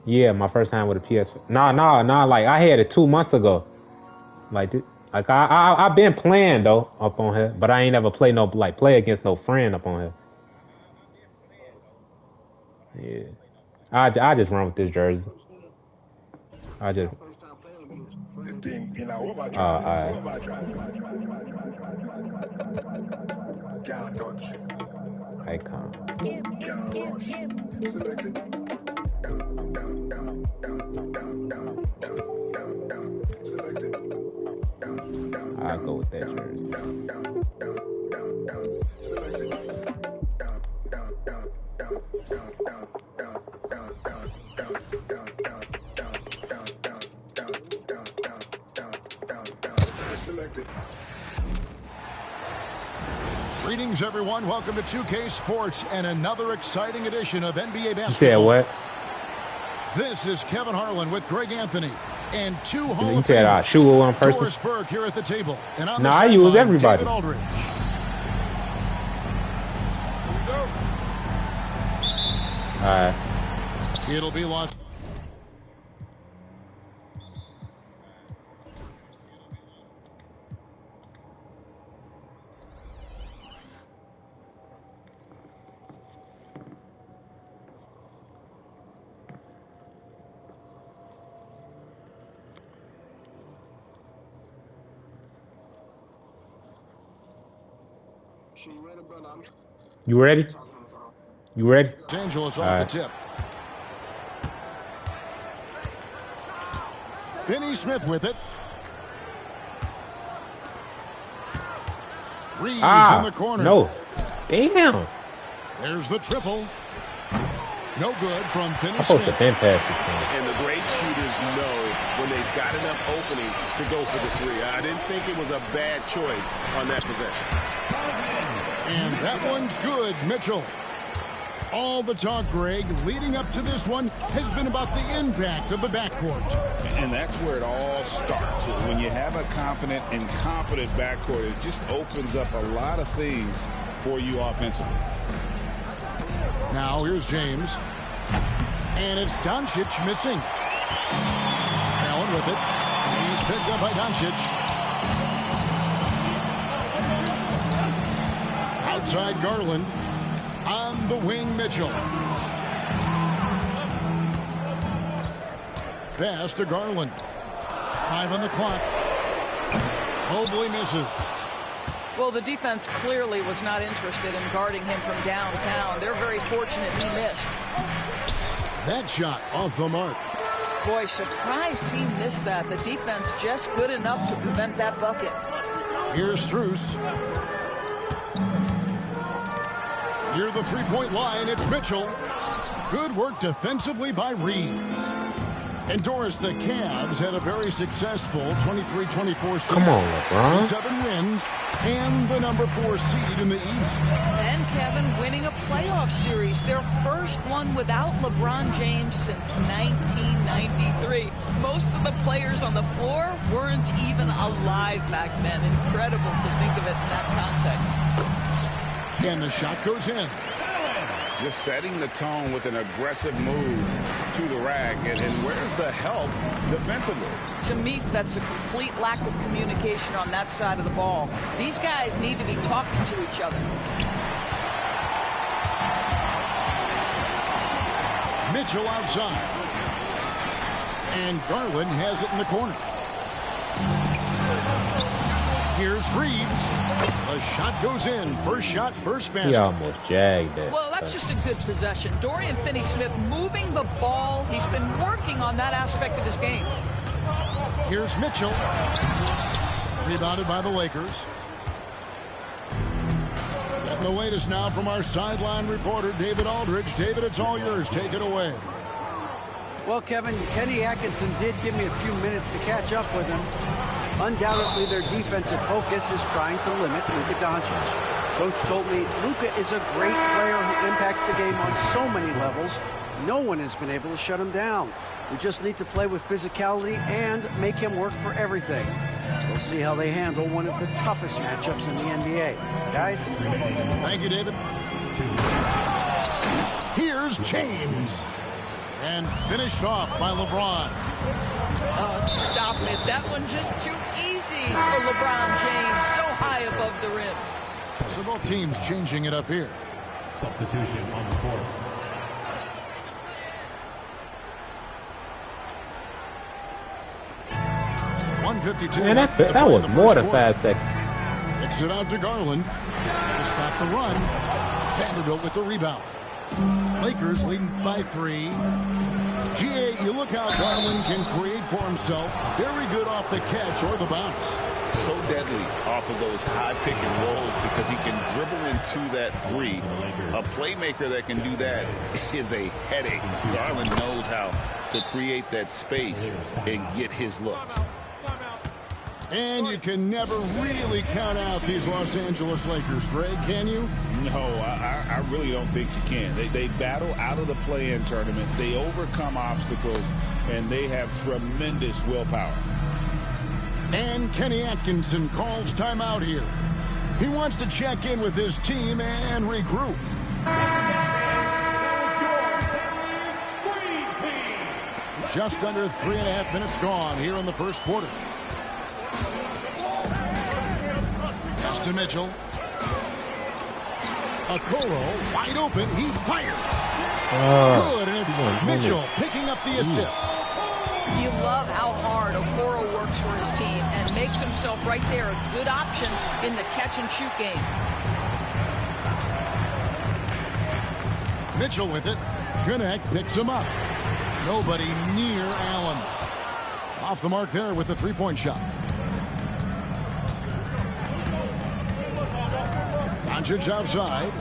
Yeah, my first time with a PS5. No. Like I had it 2 months ago. Like I've been playing though up on here, but I ain't never play against no friend up on here. Yeah, I just run with this jersey. I just. Icon. I'll go with that jersey. Greetings, everyone. Welcome to 2K Sports and another exciting edition of NBA basketball. You said what? This is Kevin Harlan with Greg Anthony and two Hall You of said Famers. shoot with one person? Doris Burke here at the table. And on No, the I use sideline, everybody. David Aldridge. All right. It'll be lost. You ready? You ready? Los Angeles All off right. the tip. Finney Smith with it. Reeves in the corner. No. Damn. There's the triple. No good from Finney I'm supposed Smith. to been past this thing. And the great shooters know when they've got enough opening to go for the three. I didn't think it was a bad choice on that possession. And that one's good, Mitchell. All the talk, Greg, leading up to this one has been about the impact of the backcourt. And that's where it all starts. When you have a confident and competent backcourt, it just opens up a lot of things for you offensively. Now here's James. And it's Doncic missing. Allen with it. He's picked up by Doncic. Outside Garland. On the wing, Mitchell. Pass to Garland. 5 on the clock. Mobley misses. Well, the defense clearly was not interested in guarding him from downtown. They're very fortunate he missed. That shot off the mark. Boy, surprised he missed that. The defense just good enough to prevent that bucket. Here's Strus. Near the three-point line, it's Mitchell. Good work defensively by Reeves. And Doris, the Cavs had a very successful 23-24 season. Come on, LeBron. 7 wins and the number 4 seed in the East. And Kevin winning a playoff series, their first one without LeBron James since 1993. Most of the players on the floor weren't even alive back then. Incredible to think of it in that context. And the shot goes in. Just setting the tone with an aggressive move to the rack. And where's the help defensively? To me, that's a complete lack of communication on that side of the ball. These guys need to be talking to each other. Mitchell outside. And Garland has it in the corner. Here's Reeves. The shot goes in. First shot, first basket. He almost jagged it. Well, that's just a good possession. Dorian Finney-Smith moving the ball. He's been working on that aspect of his game. Here's Mitchell. Rebounded by the Lakers. Getting the latest now from our sideline reporter, David Aldridge. David, it's all yours. Take it away. Well, Kevin, Kenny Atkinson did give me a few minutes to catch up with him. Undoubtedly, their defensive focus is trying to limit Luka Doncic. Coach told me Luka is a great player who impacts the game on so many levels. No one has been able to shut him down. We just need to play with physicality and make him work for everything. We'll see how they handle one of the toughest matchups in the NBA. Guys? Thank you, David. Here's James. And finished off by LeBron. Oh, stop it. That one just too easy for LeBron James. So high above the rim. So both teams changing it up here. Substitution on the court. Man, that was more than 5 seconds. Kicks it out to Garland to stop the run. Vanderbilt with the rebound. Lakers leading by 3. GA, you look how Garland can create for himself. Very good off the catch or the bounce. So deadly off of those high pick and rolls because he can dribble into that 3. A playmaker that can do that is a headache. Garland knows how to create that space and get his looks. And you can never really count out these Los Angeles Lakers, Greg, can you? No, I really don't think you can. They battle out of the play-in tournament. They overcome obstacles, and they have tremendous willpower. And Kenny Atkinson calls timeout here. He wants to check in with his team and regroup. Just under 3.5 minutes gone here in the first quarter. Pass to Mitchell. Okoro wide open. He fires. Good, and it's Mitchell picking up the assist. You love how hard Okoro works for his team and makes himself right there a good option in the catch-and-shoot game. Mitchell with it. Gwinnett picks him up. Nobody near Allen. Off the mark there with the three-point shot. Doncic outside.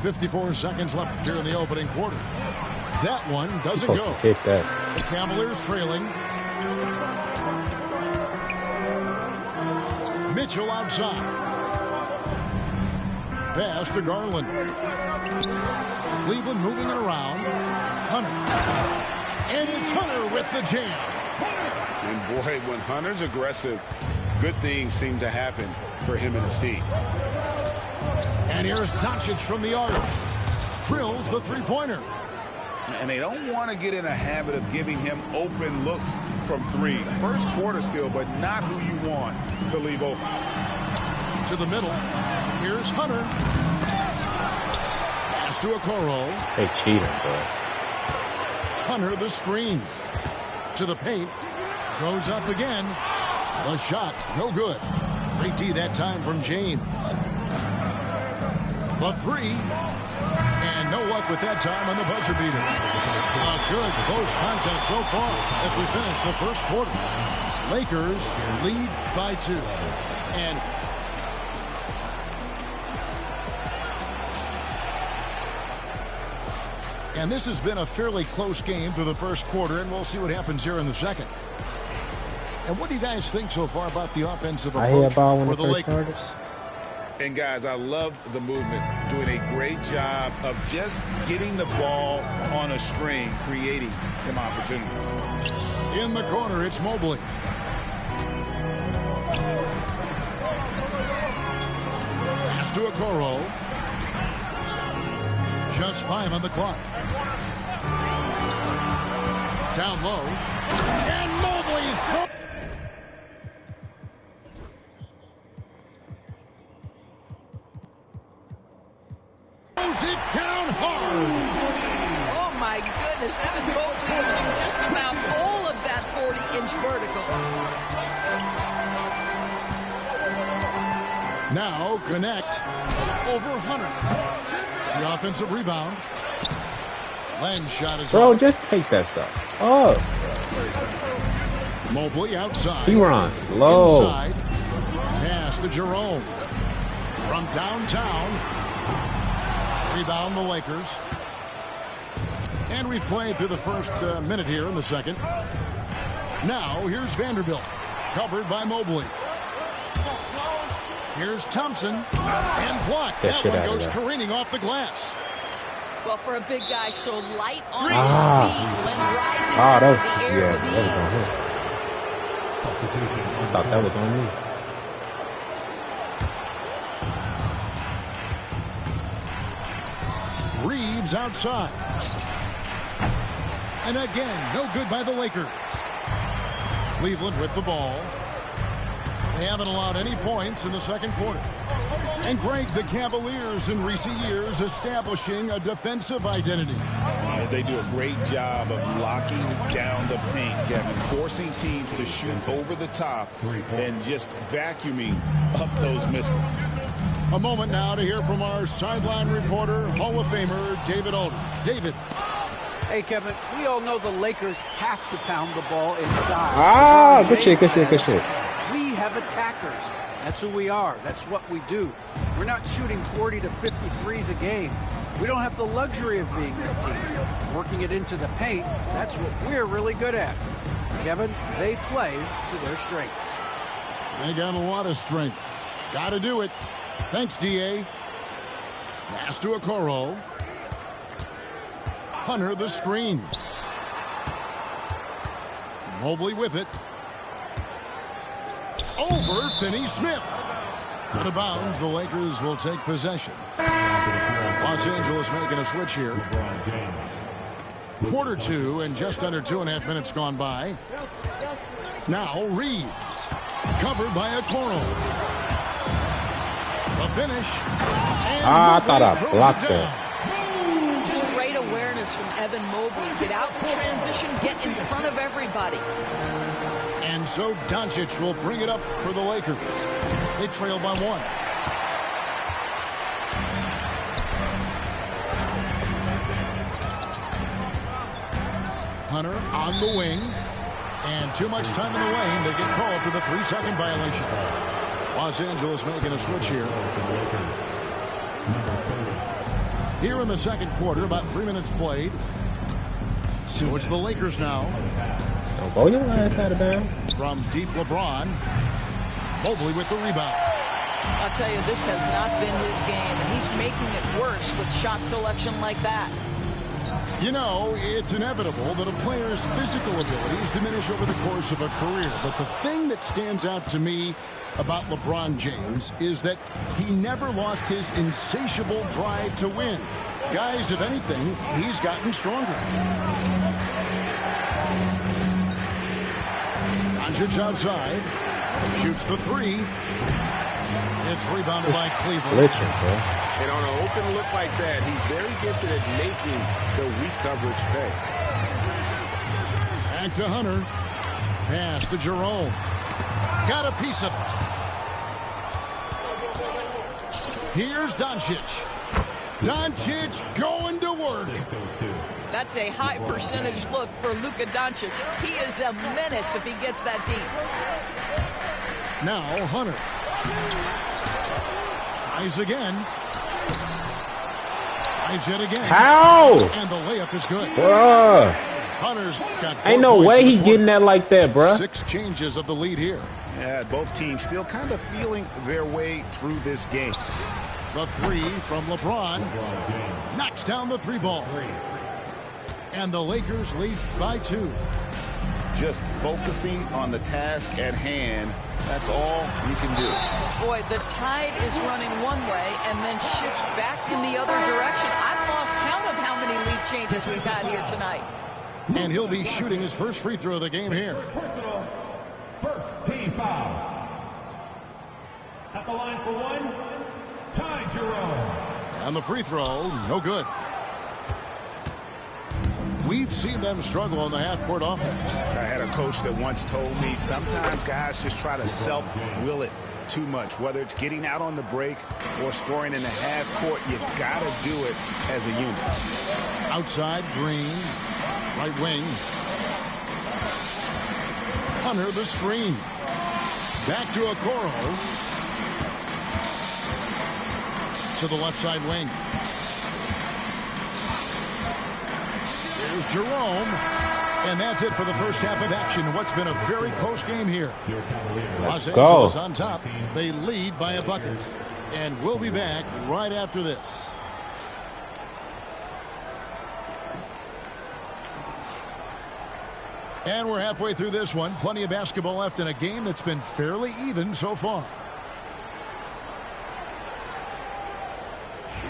.54 seconds left here in the opening quarter. That one doesn't go. Hit that. The Cavaliers trailing. Mitchell outside. Pass to Garland. Cleveland moving it around. Hunter. And it's Hunter with the jam. And boy, when Hunter's aggressive, good things seem to happen for him and his team. And here's Doncic from the arc. Drills the three-pointer. And they don't want to get in a habit of giving him open looks from 3. First quarter still, but not who you want to leave open. To the middle. Here's Hunter. Pass to Okoro. They cheated, bro. Hunter the screen. To the paint. Goes up again. The shot, no good. Great D that time from James. The 3. And no luck with that time on the buzzer beater. A good close contest so far as we finish the first quarter. Lakers lead by 2. And this has been a fairly close game through the first quarter, and we'll see what happens here in the second. And what do you guys think so far about the offensive approach for the Lakers? And guys, I love the movement, doing a great job of just getting the ball on a string, creating some opportunities. In the corner, it's Mobley. Pass to Okoro. Just 5 on the clock. Down low. And Mobley throws it down hard. Oh, my goodness. Evan Mobley using just about all of that inch vertical. Now connect over Hunter. The offensive rebound. Len's shot is Bro, off. just take that stuff. Oh. Mobley outside. He runs low. Inside. Pass to Jerome. From downtown. Rebound the Lakers. And we've played through the first minute here in the second. Now here's Vanderbilt. Covered by Mobley. Here's Thompson. And blocked. That one goes careening off the glass. Well, for a big guy so light on his feet, Len rising out of the air with ease. I thought that was on me. Reeves outside. And again, no good by the Lakers. Cleveland with the ball. They haven't allowed any points in the second quarter. And Greg, the Cavaliers in recent years establishing a defensive identity. They do a great job of locking down the paint, Kevin, forcing teams to shoot over the top and just vacuuming up those misses. A moment now to hear from our sideline reporter, Hall of Famer David Aldridge. David. Hey, Kevin, we all know the Lakers have to pound the ball inside. Good shit. We have attackers. That's who we are. That's what we do. We're not shooting 40 to 50 threes a game. We don't have the luxury of being a team. Working it into the paint, that's what we're really good at. Kevin, they play to their strengths. They got a lot of strength. Got to do it. Thanks, D.A. Pass to Okoro. Hunter the screen. Mobley with it. Over Finney-Smith. Out of bounds, the Lakers will take possession. Los Angeles making a switch here. Quarter two and just under 2.5 minutes gone by. Now Reeves. Covered by Okoro. The finish. I thought I blocked that. Just great awareness from Evan Mobley. Get out in transition, get in front of everybody. And so Doncic will bring it up for the Lakers. They trail by one. Hunter on the wing. And too much time in the lane. They get called for the 3-second violation. Los Angeles making a switch here. Here in the second quarter, about 3 minutes played. So it's the Lakers now. Don't go your ass out of bounds. From deep LeBron. Mobley with the rebound. I'll tell you, this has not been his game, and he's making it worse with shot selection like that. You know, it's inevitable that a player's physical abilities diminish over the course of a career. But the thing that stands out to me about LeBron James is that he never lost his insatiable drive to win. Guys, if anything, he's gotten stronger. Doncic outside. Shoots the three. It's rebounded by Cleveland. And on an open look like that, he's very gifted at making the weak coverage pay. Back to Hunter. Pass to Jerome. Got a piece of it. Here's Doncic. Doncic going to work. That's a high percentage look for Luka Doncic. He is a menace if he gets that deep. Now Hunter. Tries again. Tries it again. How? And the layup is good. Bruh. Hunter's got 4 Ain't no points way in the he quarter. getting that like that, bruh. 6 changes of the lead here. Yeah, both teams still kind of feeling their way through this game. The three from LeBron. Knocks down the 3 ball. And the Lakers lead by 2. Just focusing on the task at hand. That's all you can do. Boy, the tide is running one way and then shifts back in the other direction. I've lost count of how many lead changes we've had here tonight. And he'll be shooting his first free throw of the game here. Personal first team foul. At the line for one, Ty Jerome. And the free throw, no good. we've seen them struggle in the half-court offense. I had a coach that once told me sometimes guys just try to self-will it too much. Whether it's getting out on the break or scoring in the half-court, you got to do it as a unit. Outside, Green. Right wing. Hunter the screen. Back to Okoro. To the left side wing. Here's Jerome. And that's it for the first half of action. What's been a very close game here. Los Angeles on top. They lead by a bucket. And we'll be back right after this. And we're halfway through this one. Plenty of basketball left in a game that's been fairly even so far.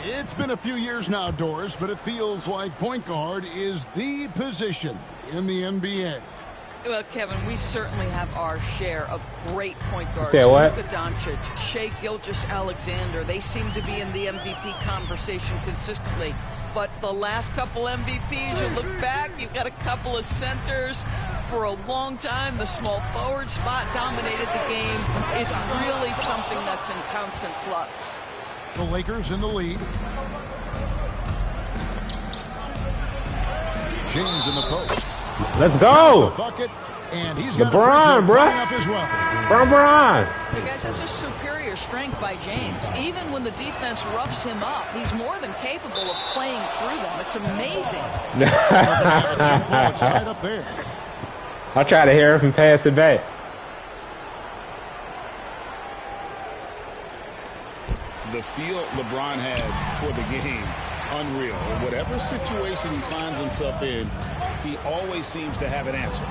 It's been a few years now, Doris, but it feels like point guard is the position in the NBA. Well, Kevin, we certainly have our share of great point guards. Say what? Luka Doncic, Shai Gilgeous-Alexander, they seem to be in the MVP conversation consistently. But the last couple MVPs, you look back, you've got a couple of centers. For a long time, the small forward spot dominated the game. It's really something that's in constant flux. The Lakers in the lead. James in the post. Let's go. The bucket, and he's got LeBron, bro. up as well. LeBron. But guys, that's a superior strength by James. Even when the defense roughs him up, he's more than capable of playing through them. It's amazing. It's tied up there. I'll try to hear him and pass it back. The feel LeBron has for the game, unreal. Whatever situation he finds himself in, he always seems to have an answer.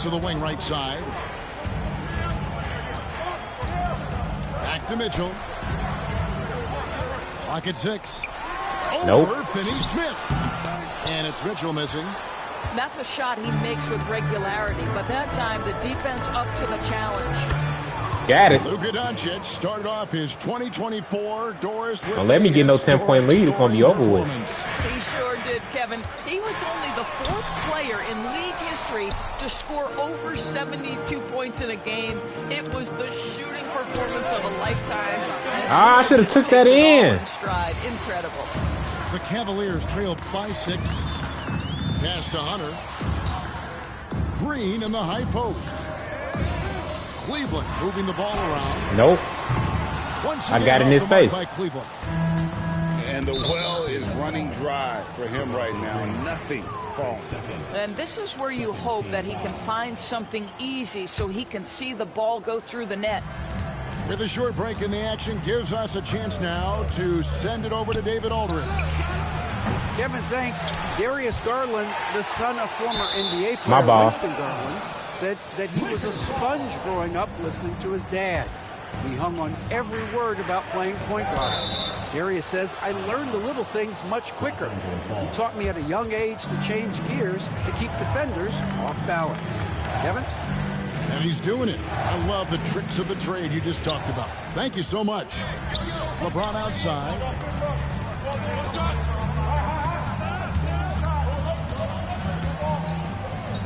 To the wing right side. Back to Mitchell. Clock at 6. Over Finney-Smith. And it's Mitchell missing. That's a shot he makes with regularity, but that time the defense up to the challenge. Got it. Luka Doncic started off his 2024 Doris. Don't let me get no 10-point lead. It's going to be over with. He sure did, Kevin. He was only the 4th player in league history to score over 72 points in a game. It was the shooting performance of a lifetime. I should have took that in. Stride. Incredible. The Cavaliers trail by 6. Pass to Hunter. Green in the high post. Cleveland moving the ball around. Nope. Once I got in his face. By Cleveland. And the well is running dry for him right now. Nothing falling. And this is where you hope that he can find something easy so he can see the ball go through the net. With a short break in the action, gives us a chance now to send it over to David Aldridge. Kevin, thanks. Darius Garland, the son of former NBA player Winston Garland, said that he was a sponge growing up listening to his dad. He hung on every word about playing point guard. Darius says, I learned the little things much quicker. He taught me at a young age to change gears to keep defenders off balance. Kevin? And he's doing it. I love the tricks of the trade you just talked about. Thank you so much. LeBron outside.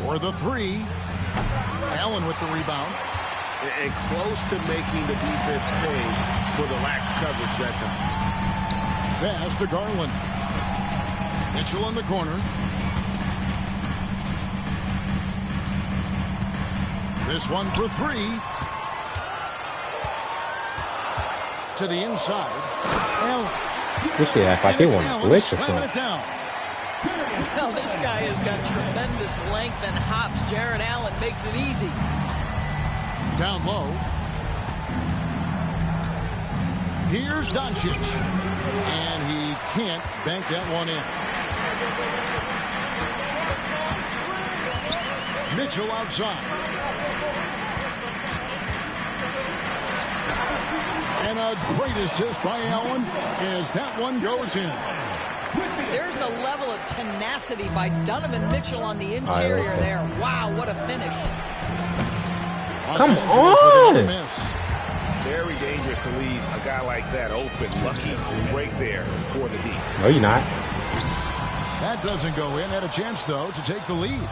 For the 3. Allen with the rebound. And close to making the defense pay for the lax coverage that time. Pass to Garland. Mitchell in the corner. This one for 3. To the inside. Allen. This shit act like he wants to glitch or something. Well, this guy has got tremendous length and hops. Jared Allen makes it easy. Down low. Here's Doncic. And he can't bank that one in. Mitchell outside. And a great assist by Allen as that one goes in. There's a level of tenacity by Donovan Mitchell on the interior there. Wow, what a finish. Come on. Very dangerous to leave a guy like that open. Lucky break there for the D. No, you're not. That doesn't go in. Had a chance, though, to take the lead.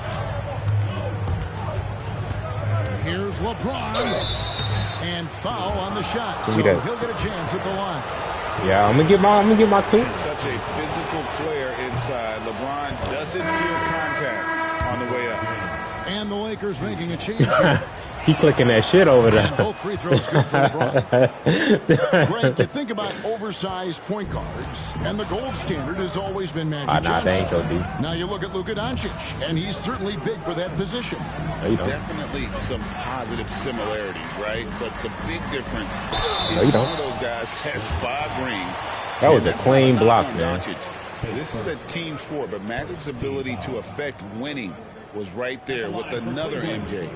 Here's LeBron. And foul on the shot. So he'll get a chance at the line. Yeah, I'm gonna get my two. Such a physical player inside. LeBron doesn't feel contact on the way up. And the Lakers making a change here. He clicking that shit over there. And both free throws good for LeBron. Greg, you think about oversized point guards, and the gold standard has always been Magic Johnson. They ain't so deep. Now you look at Luka Doncic, and he's certainly big for that position. Definitely some positive similarities, right? But the big difference is one of those guys has 5 rings. That was a clean block, man. This is a team sport, but Magic's ability to affect winning was right there with another MJ.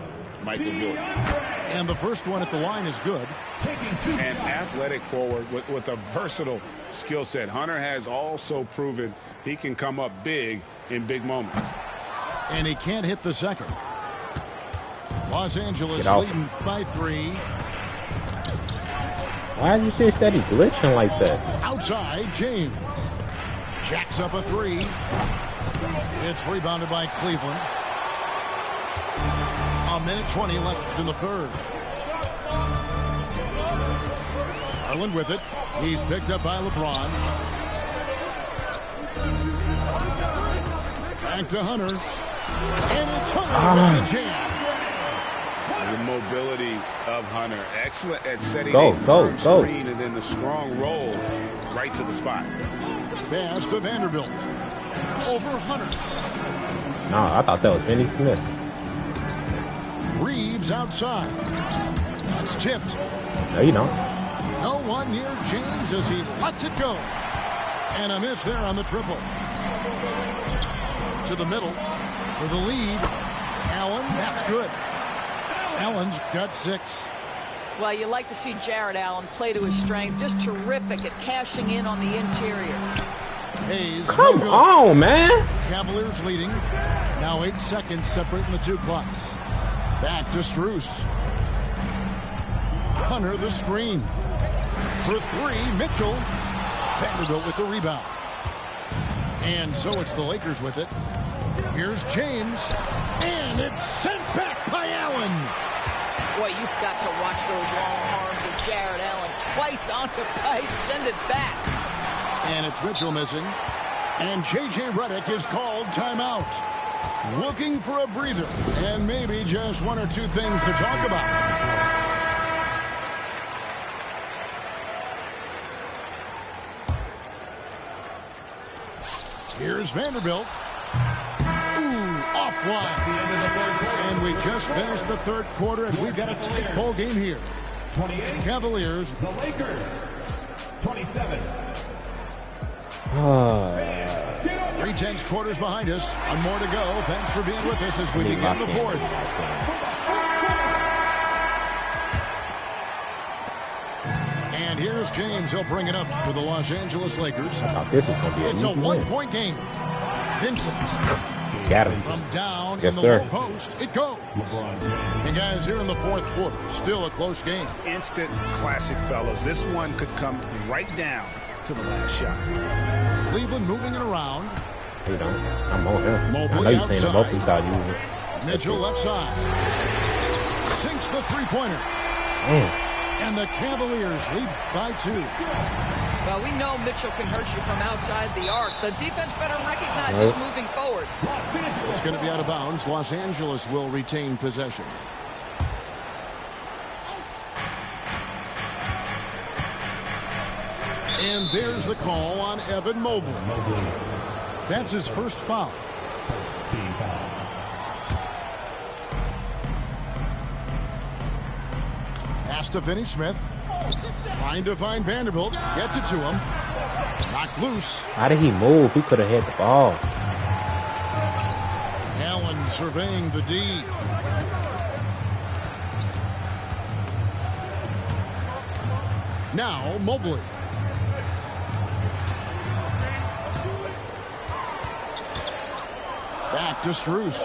Michael Jordan. And the first one at the line is good. An athletic forward with a versatile skill set. Hunter has also proven he can come up big in big moments. And he can't hit the second. Los Angeles leading by 3. Why did you say steady glitching like that? Outside, James. Jacks up a 3. It's rebounded by Cleveland. A minute 20 left in the third. Garland with it. He's picked up by LeBron. Back to Hunter. And it's Hunter with the jam. The mobility of Hunter. Excellent at setting a firm screen and then the strong roll right to the spot. Pass to Vanderbilt. Over Hunter. No, I thought that was Finney Smith. Reeves outside. That's tipped. No, you don't. No one near James as he lets it go. And a miss there on the triple. To the middle for the lead. Allen, that's good. Allen's got 6. Well, you like to see Jared Allen play to his strength. Just terrific at cashing in on the interior. Hayes. Come on, man. Cavaliers leading. Now 8 seconds separating the 2 clocks. Back to Strus. Hunter the screen. For 3, Mitchell. Vanderbilt with the rebound. And so it's the Lakers with it. Here's James. And it's sent back by Allen. Boy, you've got to watch those long arms of Jared Allen. Twice on the pipe. Send it back. And it's Mitchell missing. And J.J. Redick is called timeout. Looking for a breather, and maybe just 1 or 2 things to talk about. Here's Vanderbilt. Ooh, offline. And we just finished the third quarter, and we've got a tight ball game here. 28. Cavaliers. The Lakers. 27. 3/10 quarters behind us. One more to go. Thanks for being with us as we begin the fourth. And here's James. He'll bring it up to the Los Angeles Lakers. This is gonna be it's a 1-point game. Vincent. Got him. From down Yes, in the low post, it goes. And guys, here in the fourth quarter, still a close game. Instant classic, fellas. This one could come right down to the last shot. Cleveland moving it around. You know, I'm on him. Mobley I know you're saying outside. both these guys using. Mitchell left side. Sinks the three-pointer. And the Cavaliers lead by 2. Well, we know Mitchell can hurt you from outside the arc. The defense better recognize he's moving forward. It's going to be out of bounds. Los Angeles will retain possession. And there's the call on Evan Mobley. That's his first foul. Pass to Finney Smith. Trying to find Vanderbilt. Gets it to him. Knocked loose. How did he move? He could have hit the ball. Allen surveying the D. Now Mobley. Back to Strus.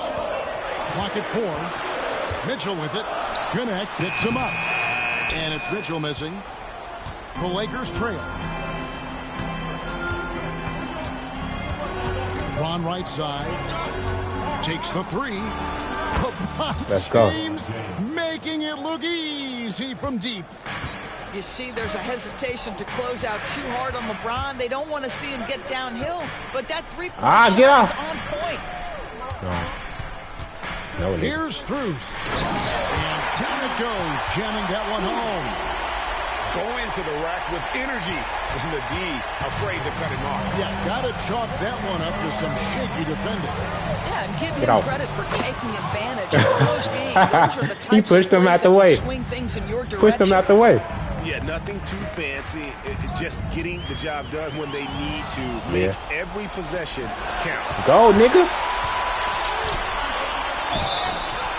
Clock at 4. Mitchell with it. Connect. Picks him up. And it's Mitchell missing. The Lakers trail. LeBron right side. Takes the three. Let's go. James making it look easy from deep. You see, there's a hesitation to close out too hard on LeBron. They don't want to see him get downhill, but that three-point shot is on point. No, here's Strus. And down it goes, jamming that one home. Going to the rack with energy. And the D afraid to cut him off. Yeah, got to chalk that one up to some shaky defending. Yeah, and give him credit for taking advantage of a close game. Those are the types he pushed of him out plays the that way. can swing things in your direction. Pushed him out the way. Yeah, nothing too fancy. Just getting the job done when they need to. Make every possession count. Go, nigga.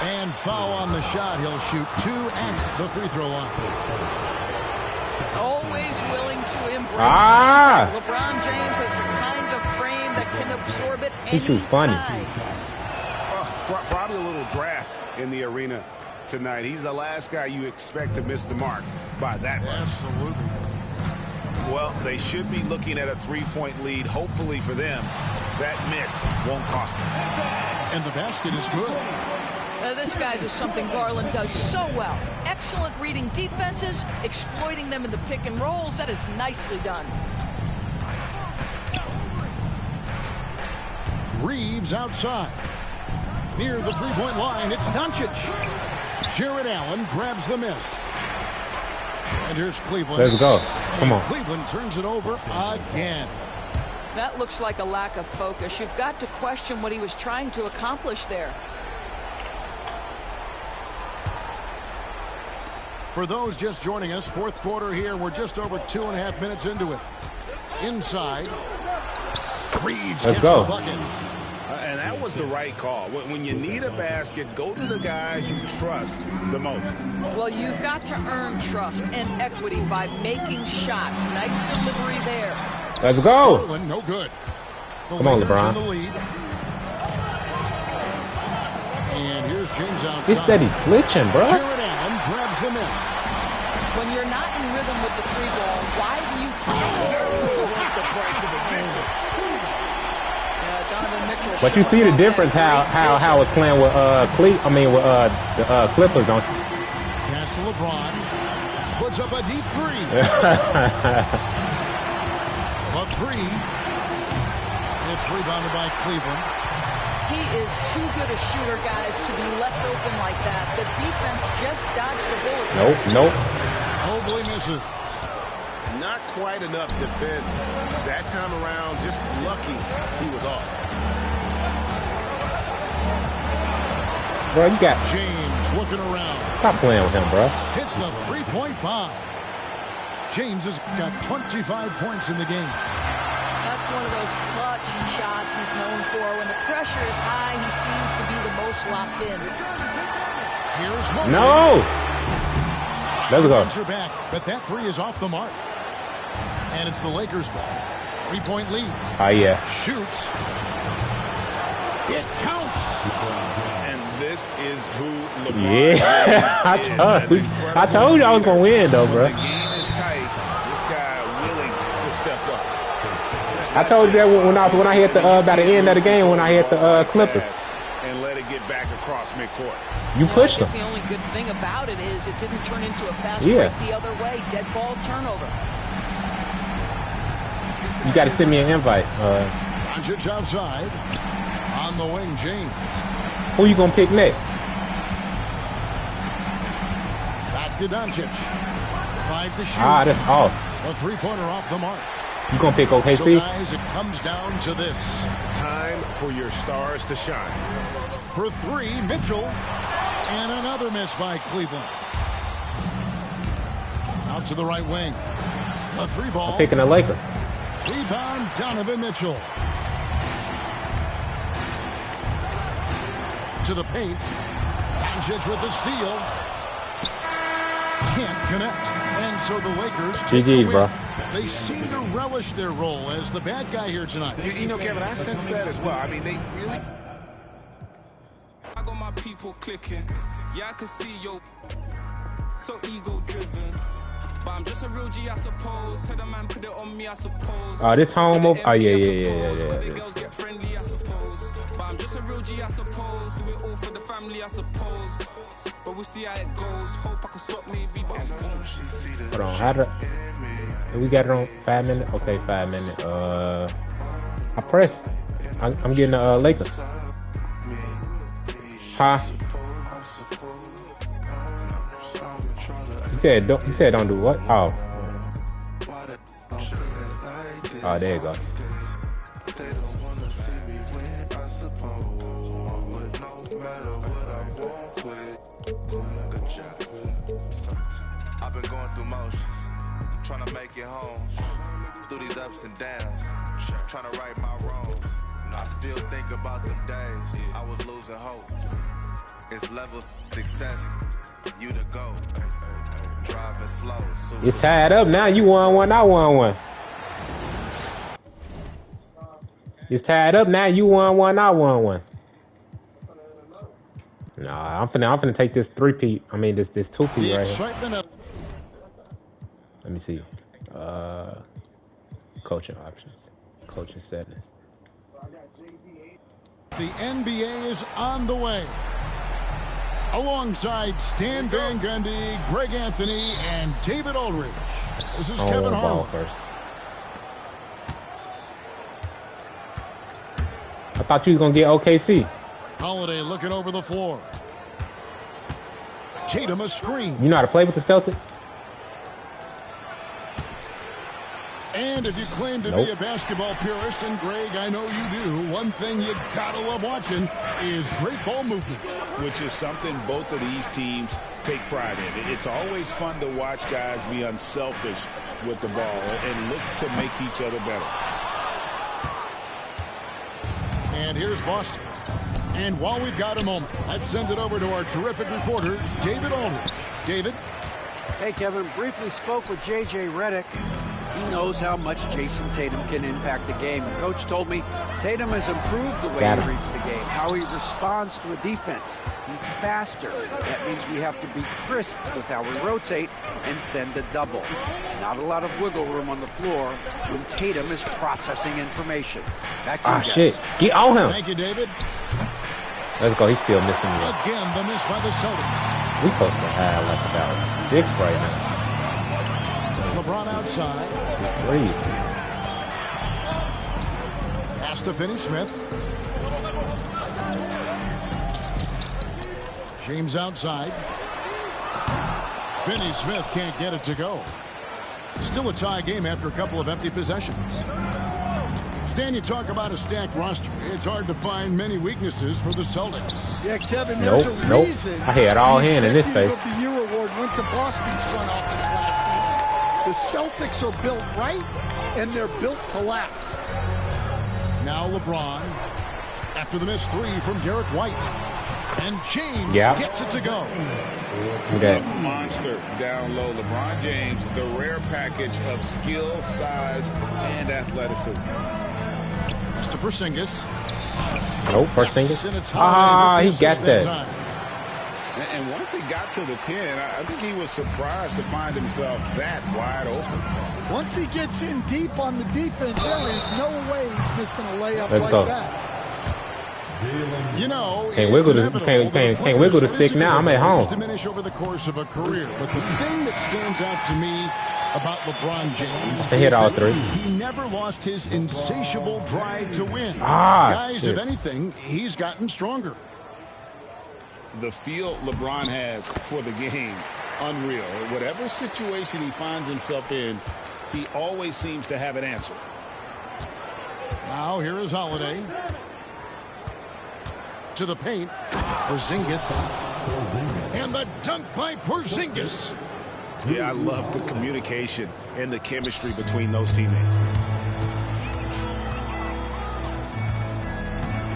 And foul on the shot. He'll shoot 2 at the free throw line. Always willing to embrace contact. LeBron James has the kind of frame that can absorb it any time. Probably a little draft in the arena tonight. He's the last guy you expect to miss the mark by that much. Absolutely. Well, they should be looking at a 3-point lead. Hopefully for them, that miss won't cost them. And the basket is good. This, guys, is something Garland does so well. Excellent reading defenses, exploiting them in the pick and rolls. That is nicely done. Reeves outside. Near the three-point line, it's Doncic. Jared Allen grabs the miss. And here's Cleveland. Let's go. Come on. Cleveland turns it over again. That looks like a lack of focus. You've got to question what he was trying to accomplish there. For those just joining us, fourth quarter here. We're just over 2.5 minutes into it. Inside. Reeves gets the bucket. And that was the right call. When you need a basket, go to the guys you trust the most. Well, you've got to earn trust and equity by making shots. Nice delivery there. Let's go. Portland, no good. Come on, LeBron. In the lead. And here's James outside. He's steady glitching, bro. Jared Allen grabs the miss. When you're not in rhythm with the free ball, why do you play? The price of admission. Donovan Mitchell. But you see the difference how it's playing with the Clippers, don't you? Pass to LeBron. Puts up a deep three. A three. It's rebounded by Cleveland. He is too good a shooter, guys, to be left open like that. The defense just dodged the bullet. Nope. Mobley misses. Not quite enough defense that time around. Just lucky he was off. Bro, you got James looking around. Stop playing with him, bro. Hits the three-point bomb. James has got 25 points in the game. That's one of those clutch shots he's known for. When the pressure is high, he seems to be the most locked in. Here's Mobley. No. Let's go. Are back, but that three is off the mark. And it's the Lakers' ball. 3-point lead. Yeah. Shoots. It counts. And this is who LeBron I told you I was going to win, though, bro. The game is tight. This guy willing to step up. I told you that when I hit the by the end of the game when I hit the Clippers. And let it get back across midcourt. You pushed him. The only good thing about it is it didn't turn into a fast break the other way. Dead ball turnover. You got to send me an invite. Doncic outside. On the wing, James. Who you going to pick next? Back to Doncic. 5 to shoot. That's off. A three-pointer off the mark. You going to pick OKC? So, guys, it comes down to this. Time for your stars to shine. For three, Mitchell. And another miss by Cleveland. Out to the right wing. A three ball. I'm picking the Lakers. Rebound, Donovan Mitchell. To the paint. Doncic with the steal. Can't connect. And so the Lakers take the win. Bro. They seem to relish their role as the bad guy here tonight. You know, Kevin, I sense that as well. I mean, they really... I got my people clicking. Yeah, I can see yo. So ego driven. But I'm just a real G, I suppose. Tell the man put it on me, I suppose. Oh, this home over. Oh, yeah. The girls get friendly, I suppose. But I'm just a real G, I suppose. Do it all for the family, I suppose. But we'll see how it goes. Hope I can stop maybe, but I won't. Hold on, we got it on 5 minutes? Okay, 5 minutes. I press. I'm getting the Lakers. Huh? You said don't do what? Oh. Oh, there you go. I've been going through motions, trying to make it home, through these ups and downs, trying to right my wrongs. I still think about them days I was losing hope. It's levels success, you to go. Driving slow. It's tied up now. You won one, I won one. It's tied up now. You won one, I won one. Nah, I'm finna take this 3-peat. I mean this 2-peat right here. Let me see. Coaching options. Coaching settings. The NBA is on the way. Alongside Stan Van Gundy, Greg Anthony, and David Aldridge. This is Kevin Harlan. I thought you was gonna get OKC. Holiday looking over the floor. Tatum a screen. You know how to play with the Celtics? And if you claim to be a basketball purist, and Greg, I know you do, one thing you gotta love watching is great ball movement. Which is something both of these teams take pride in. It's always fun to watch guys be unselfish with the ball and look to make each other better. And here's Boston. And while we've got a moment, let's send it over to our terrific reporter, David Aldridge. David? Hey, Kevin. Briefly spoke with J.J. Redick. He knows how much Jason Tatum can impact the game. And Coach told me Tatum has improved the way he reads the game, how he responds to a defense. He's faster. That means we have to be crisp with how we rotate and send a double. Not a lot of wiggle room on the floor when Tatum is processing information. Back to you guys. Shit. Get on him. Thank you, David. Let's go. He's still missing me. Again, the miss by the Celtics. We supposed to have like about 6 right now. LeBron outside. 3. Pass to Finney-Smith. James outside. Finney-Smith can't get it to go. Still a tie game after a couple of empty possessions. Stan, you talk about a stacked roster. It's hard to find many weaknesses for the Celtics. Yeah, Kevin, there's a reason. I had all hand in this face. The Year Award went to Boston's front office last season. The Celtics are built right, and they're built to last. Now LeBron, after the missed 3 from Derek White. And James gets it to go. Okay. Monster down low. LeBron James, the rare package of skill, size, and athleticism. That's to Porzingis. Nope, Porzingis. He got that. And once he got to the 10, I think he was surprised to find himself that wide open. Once he gets in deep on the defense, there is no way he's missing a layup that. You know, can't wiggle the stick now. I'm at home. Diminish over the course of a career, but the thing that stands out to me about LeBron James they hit all 3. He never lost his insatiable drive to win. Guys, if anything, he's gotten stronger. The feel LeBron has for the game, unreal. Whatever situation he finds himself in, he always seems to have an answer. Now here is Holiday. To the paint, Porzingis, and the dunk by Porzingis. Yeah, I love the communication and the chemistry between those teammates.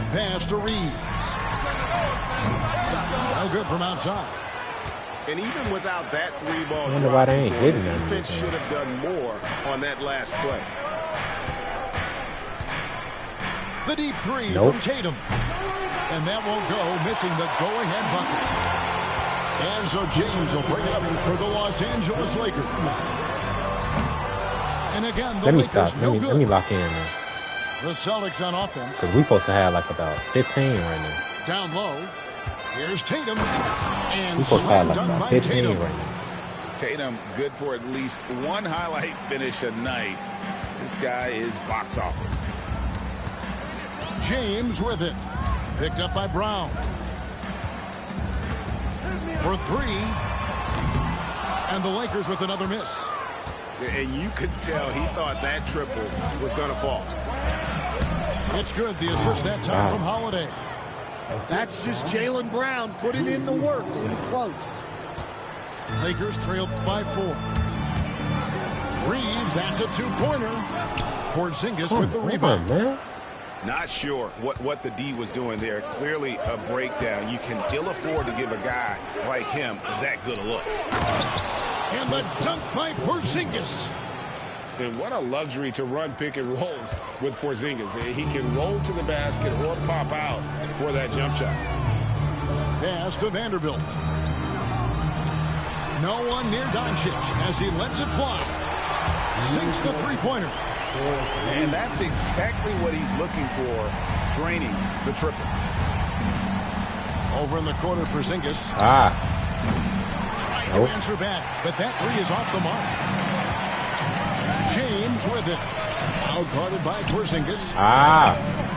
Pass to Reeves. No good from outside. And even without that 3-ball drop, the defense should have done more on that last play. The deep 3 from Tatum. And that won't go, missing the go-ahead bucket. And so James will bring it up for the Los Angeles Lakers. And again, the Let me Lakers, stop. no Let me lock in, man. The Celtics on offense. Because we supposed to have like about 15 right now. Down low. Here's Tatum. And We supposed to have like dunk about by 15 Tatum. right now. Tatum, good for at least one highlight finish a night. This guy is box office. James with it. Picked up by Brown. For three. And the Lakers with another miss. And you could tell he thought that triple was going to fall. It's good. The assist that time from Holiday. That's just Jaylen Brown putting in the work in close. Lakers trail by 4. Reeves, that's a two-pointer. Porzingis with the rebound. Man. Not sure what the D was doing there. Clearly a breakdown. You can ill afford to give a guy like him that good a look. And the dunk by Porzingis. And what a luxury to run pick and rolls with Porzingis. He can roll to the basket or pop out for that jump shot. Pass to Vanderbilt. No one near Doncic as he lets it fly. Sinks the three-pointer. And that's exactly what he's looking for, draining the triple. Over in the corner, Porzingis. Trying to answer back, but that three is off the mark. James with it. Out guarded by Porzingis.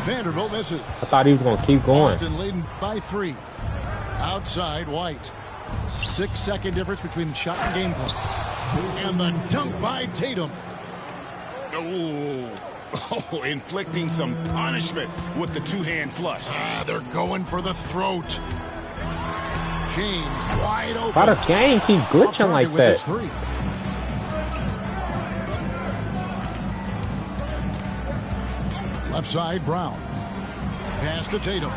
Vanderbilt misses. I thought he was going to keep going. Boston leading by 3. Outside, White. 6-second difference between the shot and game clock. And the dunk by Tatum. Oh, inflicting some punishment with the two-hand flush. They're going for the throat. James wide open. Why the game keep glitching like that? Three. Left side, Brown. Pass to Tatum.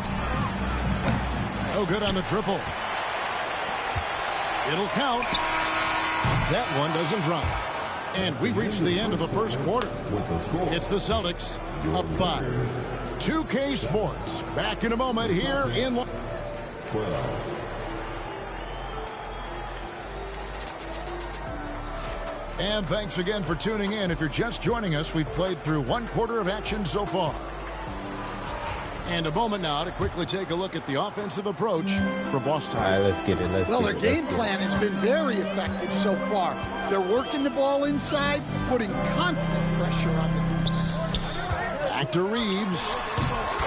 No good on the triple. It'll count. That one doesn't drop. And we reach the end of the first quarter. It's the Celtics up 5. 2K Sports. Back in a moment here in 12. And thanks again for tuning in. If you're just joining us, we've played through 1 quarter of action so far. And a moment now to quickly take a look at the offensive approach for Boston. All right, let's get it. Their game plan has been very effective so far. They're working the ball inside, putting constant pressure on the defense. Back to Reeves.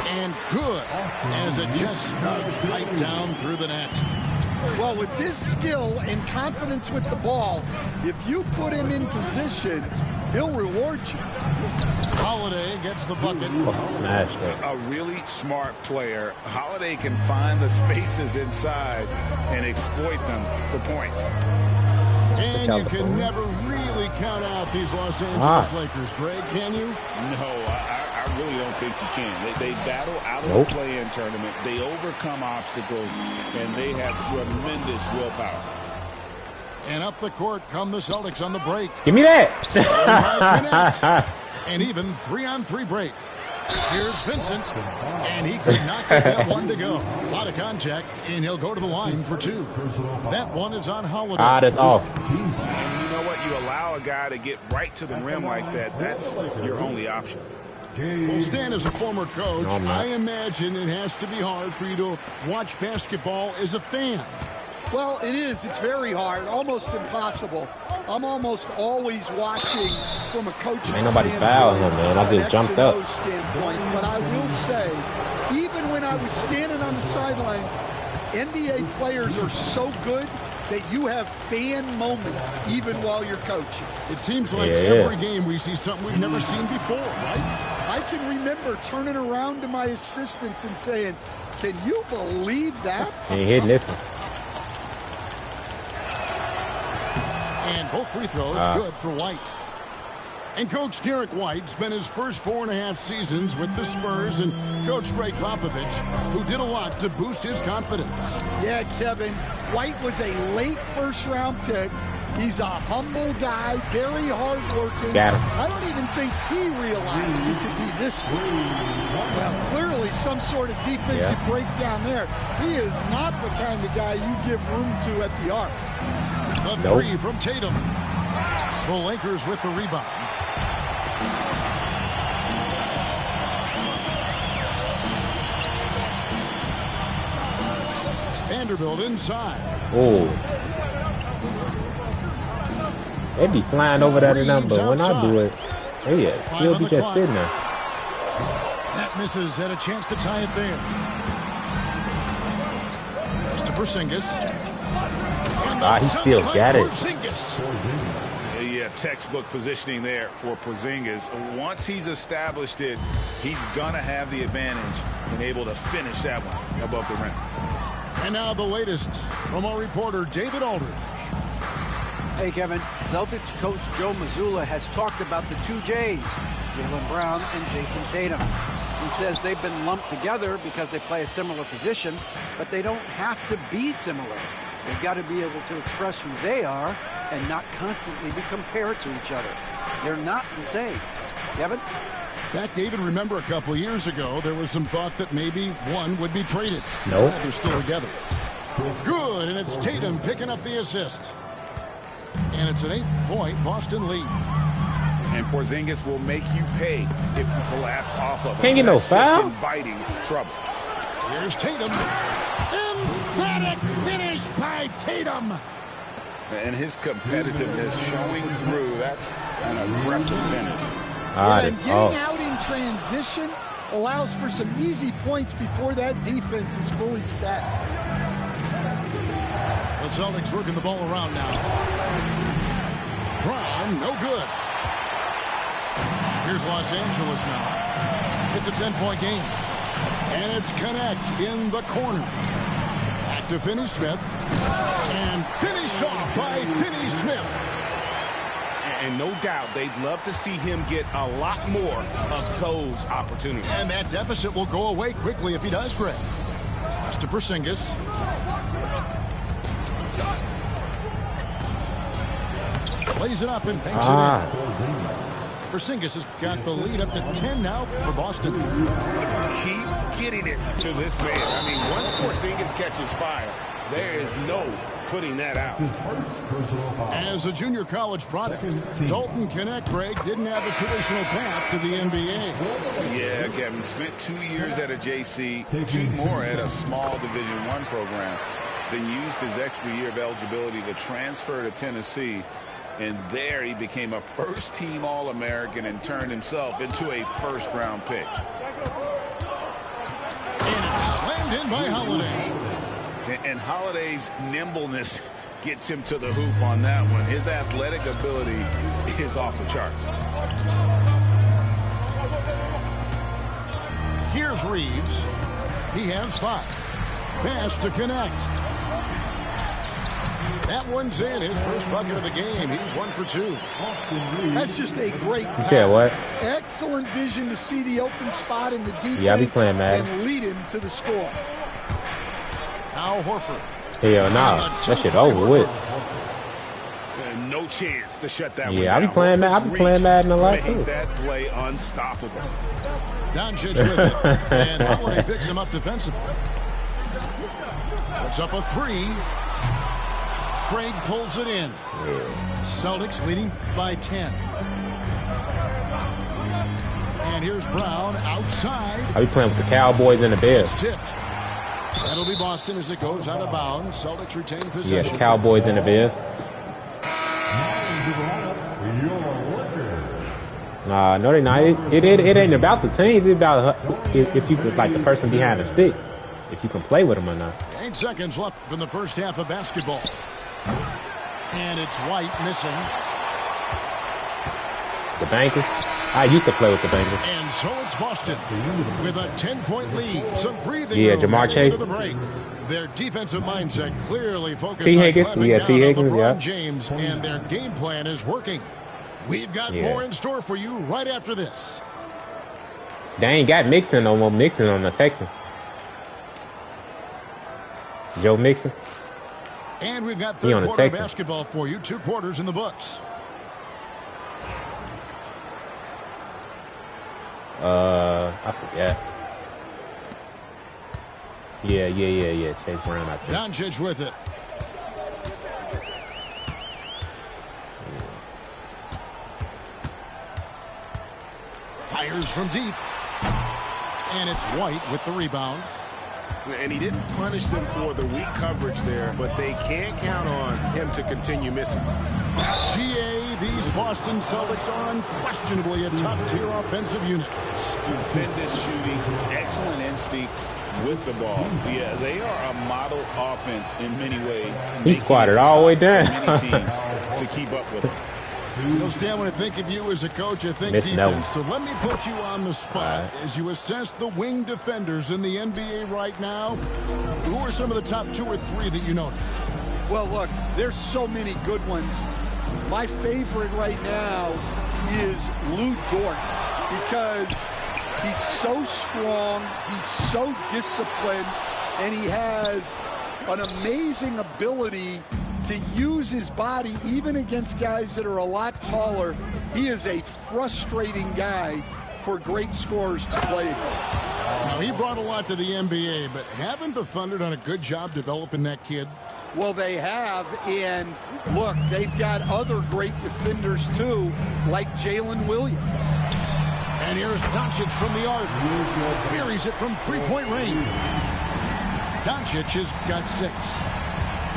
And good as it just snugs right down through the net. Well, with his skill and confidence with the ball, if you put him in position, he'll reward you. Holiday gets the bucket. A really smart player. Holiday can find the spaces inside and exploit them for points. And you can never really count out these Los Angeles Lakers, Greg, can you? No, I really don't think you can. They battle out of the play-in tournament. They overcome obstacles, and they have tremendous willpower. And up the court come the Celtics on the break. Give me that. And even 3-on-3 break. Here's Vincent, and he could not get that one to go. A lot of contact, and he'll go to the line for 2. That one is on Holiday. That's off. And you know what? You allow a guy to get right to the rim like that, that's your only option. Well, Stan, as a former coach, I imagine it has to be hard for you to watch basketball as a fan. Well, it is. It's very hard, almost impossible. I'm almost always watching from a coaching Ain't nobody fouled him, man. I just jumped up. Standpoint. But I will say, even when I was standing on the sidelines, NBA players are so good that you have fan moments even while you're coaching. It seems like every game we see something we've never seen before, right? I can remember turning around to my assistants and saying, can you believe that? Ain't hitting this one. And both free throws good for White. And Coach Derek White spent his first 4.5 seasons with the Spurs and Coach Greg Popovich, who did a lot to boost his confidence. Yeah, Kevin, White was a late first-round pick. He's a humble guy, very hard-working. Got him. I don't even think he realized he could be this good. Well, clearly some sort of defensive breakdown there. He is not the kind of guy you give room to at the arc. The three from Tatum. The Lakers with the rebound. Vanderbilt inside. Oh. They be flying over that number. When I do it, yeah, he'll be just sitting there. That misses. Had a chance to tie it there. Pass to Porzingis. He still got it. Yeah, textbook positioning there for Porzingis. Once he's established it, he's going to have the advantage and able to finish that one above the rim. And now the latest from our reporter, David Aldridge. Hey, Kevin. Celtics coach Joe Mazzulla has talked about the two J's, Jaylen Brown and Jason Tatum. He says they've been lumped together because they play a similar position, but they don't have to be similar. They've got to be able to express who they are and not constantly be compared to each other. They're not the same. Kevin? That, David, remember a couple years ago, there was some thought that maybe one would be traded. No. Nope. They're still together. Good, and it's Tatum picking up the assist. And it's an 8-point Boston lead. And Porzingis will make you pay if you collapse off of him. Can't get no foul. Just inviting trouble. Here's Tatum. Emphatic finish by Tatum. And his competitiveness showing through. That's an aggressive finish. And getting out in transition allows for some easy points before that defense is fully set. The Celtics working the ball around now. Brown, no good. Here's Los Angeles now. It's a 10-point game. And it's Connect in the corner. Back to Finney Smith. And finish off by Finney Smith. And no doubt they'd love to see him get a lot more of those opportunities. And that deficit will go away quickly if he does, Greg. Pass to Porzingis. Plays it up and banks it in. Porzingis has got the lead up to 10 now for Boston. Keep getting it to this man. I mean, once Porzingis catches fire, there is no putting that out. As a junior college product, Dalton Connect, Greg, didn't have a traditional path to the NBA. Yeah, Kevin, spent 2 years at a JC, 2 more at a small Division I program, then used his extra year of eligibility to transfer to Tennessee. And there he became a first-team All-American and turned himself into a first-round pick. And it's slammed in by Holiday. And Holiday's nimbleness gets him to the hoop on that one. His athletic ability is off the charts. Here's Reeves. He has 5. Pass to Connect. That one's in. His first bucket of the game. He's 1 for 2. That's just a great pass. You said what? Excellent vision to see the open spot in the defense. Yeah, I be playing Madden. And lead him to the score. Al Horford. Hell nah. That shit over with. And no chance to shut that one down. Yeah, I be playing Madden a lot too. Make that play unstoppable. Doncic with it. And Holiday picks him up defensively. Puts up a 3. Craig pulls it in. Yeah. Celtics leading by 10. And here's Brown outside. I be playing with the Cowboys and the Bears. It's tipped. That'll be Boston as it goes out of bounds. Celtics retain possession. Yeah, the Cowboys and the Bears. No, they're not. It ain't about the teams. It's about if you could, like, the person behind the sticks. If you can play with them or not. 8 seconds left from the first half of basketball. And it's White missing. The Bankers. I used to play with the Bankers. And so it's Boston with a 10-point lead. Some breathing Yeah, room Jamar Chase. into the break. Their defensive mindset clearly focused T. on Higgins. clamping Yeah, down T. on Higgins, LeBron yeah. James, and their game plan is working. We've got more in store for you right after this. They ain't got Mixon no more. Mixon on the Texans. Joe Mixon. And we've got He third on the quarter Texans. basketball for you. 2 quarters in the books. I forget. Yeah. Chase Brown, I think. Doncic with it. Fires from deep. And it's White with the rebound. And he didn't punish them for the weak coverage there, but they can't count on him to continue missing. GA, these Boston Celtics are unquestionably a top-tier offensive unit. Stupendous shooting, excellent instincts with the ball. Yeah, they are a model offense in many ways. He squatted all the way down. Many teams to keep up with them. You know, Stan, when I think of you as a coach, I think defense. So let me put you on the spot as you assess the wing defenders in the NBA right now. Who are some of the top 2 or 3 that you notice? Well, look, there's so many good ones. My favorite right now is Lou Dort because he's so strong, he's so disciplined, and he has an amazing ability to use his body even against guys that are a lot taller. He is a frustrating guy for great scorers to play against. Now, he brought a lot to the NBA, but haven't the Thunder done a good job developing that kid? Well, they have, and look, they've got other great defenders too, like Jalen Williams. And here's Doncic from the arc. Buries it from three-point range. Doncic has got 6.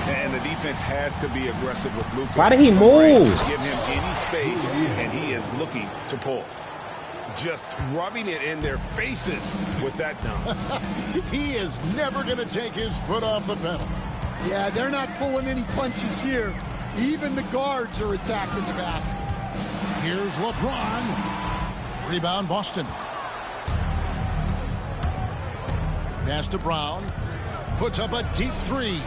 And the defense has to be aggressive with Luka. Why did he move? Give him any space, and he is looking to pull. Just rubbing it in their faces with that dunk. He is never going to take his foot off the pedal. Yeah, they're not pulling any punches here. Even the guards are attacking the basket. Here's LeBron. Rebound, Boston. Pass to Brown. Puts up a deep 3.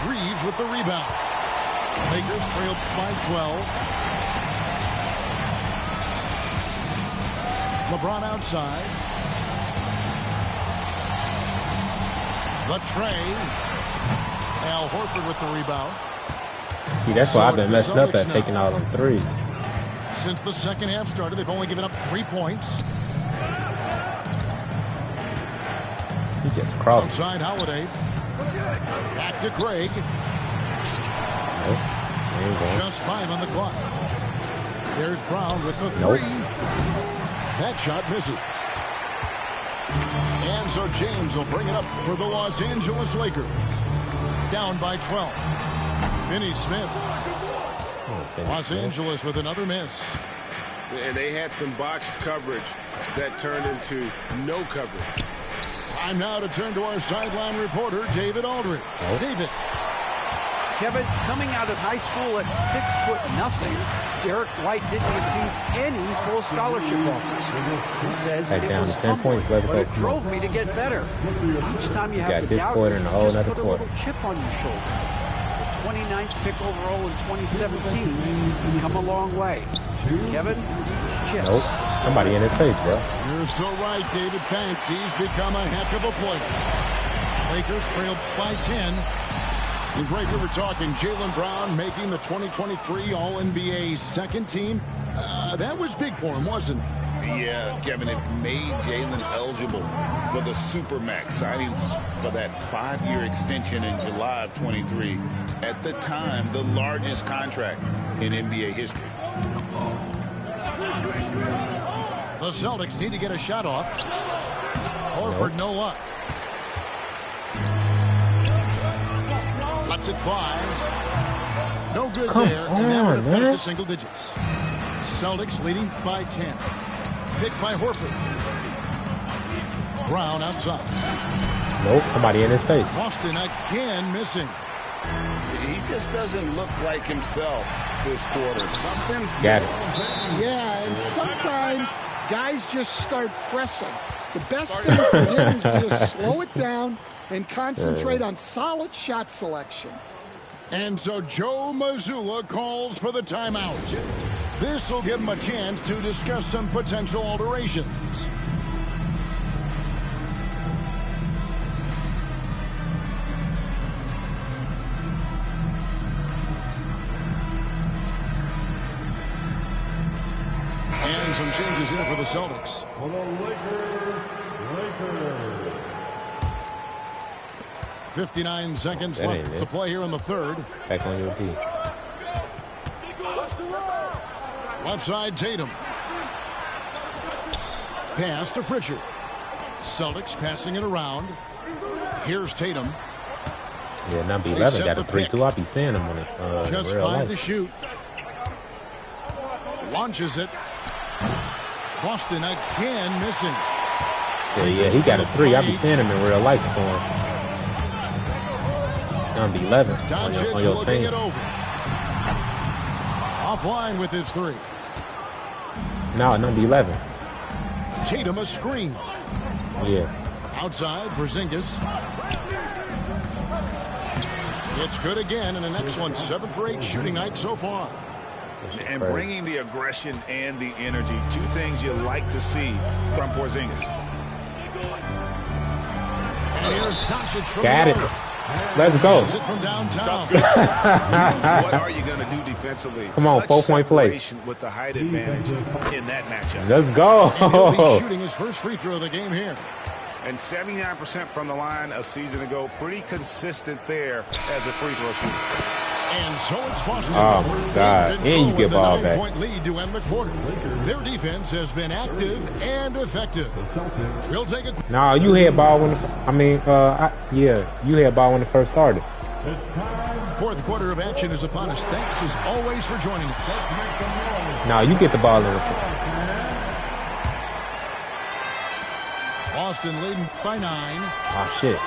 Reeves with the rebound. Lakers trail by 12. LeBron outside. The tray. Al Horford with the rebound. See, that's why I've been messed up at taking all them 3s. Since the second half started, they've only given up 3 points. He just crossed. Outside Holiday. Back to Craig. Nope. Just 5 on the clock. There's Brown with the 3. That shot misses. And so James will bring it up for the Los Angeles Lakers. Down by 12. Finney-Smith. Los Angeles with another miss. And they had some botched coverage that turned into no coverage. Time now to turn to our sideline reporter, David Aldridge. David. Kevin, coming out of high school at 6'0", Derek White didn't receive any full scholarship offers. He says it was humbling, but it drove me to get better. Each time you have to doubt, just put a little chip on your shoulder. The 29th pick overall in 2017 has come a long way. Kevin, chips. Nope. Somebody in his face, bro. You're so right, David. Thanks. He's become a heck of a player. Lakers trailed by 10. And Greg, we were talking Jaylen Brown making the 2023 All-NBA second team. That was big for him, wasn't it? Yeah, Kevin, it made Jaylen eligible for the Supermax, signing for that 5-year extension in July of 23. At the time, the largest contract in NBA history. The Celtics need to get a shot off. Horford, no luck. Lets it fly. No good there, and that would have cut it to single digits. Celtics leading by 10. Picked by Horford. Brown outside. Nope, somebody in his face. Boston again missing. He just doesn't look like himself this quarter. Something's got missing. it. Yeah, and sometimes guys just start pressing. The best thing for him is to just slow it down and concentrate on solid shot selection. And so Joe Mazzulla calls for the timeout. This will give him a chance to discuss some potential alterations. And some changes here for the Celtics. 59 seconds left to play here in the third. Back on your feet. Left side, Tatum. Pass to Pritchard. Celtics passing it around. Here's Tatum. Yeah, number 11 got a 3-2. I'll be seeing him on it. Just real 5 life. to shoot. Launches it. Boston again missing. Yeah, he got a 3. I'll be seeing him in real life scoring. Number 11 on your looking team. it over. Offline with his 3. No, number 11. Tatum a screen. Yeah. Outside, Porzingis. It's good again, and an excellent 7 for 8 shooting night so far. And bringing the aggression and the energy, 2 things you like to see from Porzingis. And here's Doncic from Got the it. arc. Let's go. It from downtown. What are you going to do defensively? Come on, 4-point play. Separation with the height advantage in that matchup. Let's go. And he'll be shooting his first free throw of the game here. And 79% from the line a season ago. Pretty consistent there as a free throw shooter. And so it's Boston. Oh, my God. And you get ball back. 9-point lead to end the quarter. Their defense has been active and effective. We'll take a... No, you had ball when you had ball when it first started. Fourth quarter of action is upon us. Thanks as always for joining us. No, you get the ball in the Boston leading by 9. Oh, shit.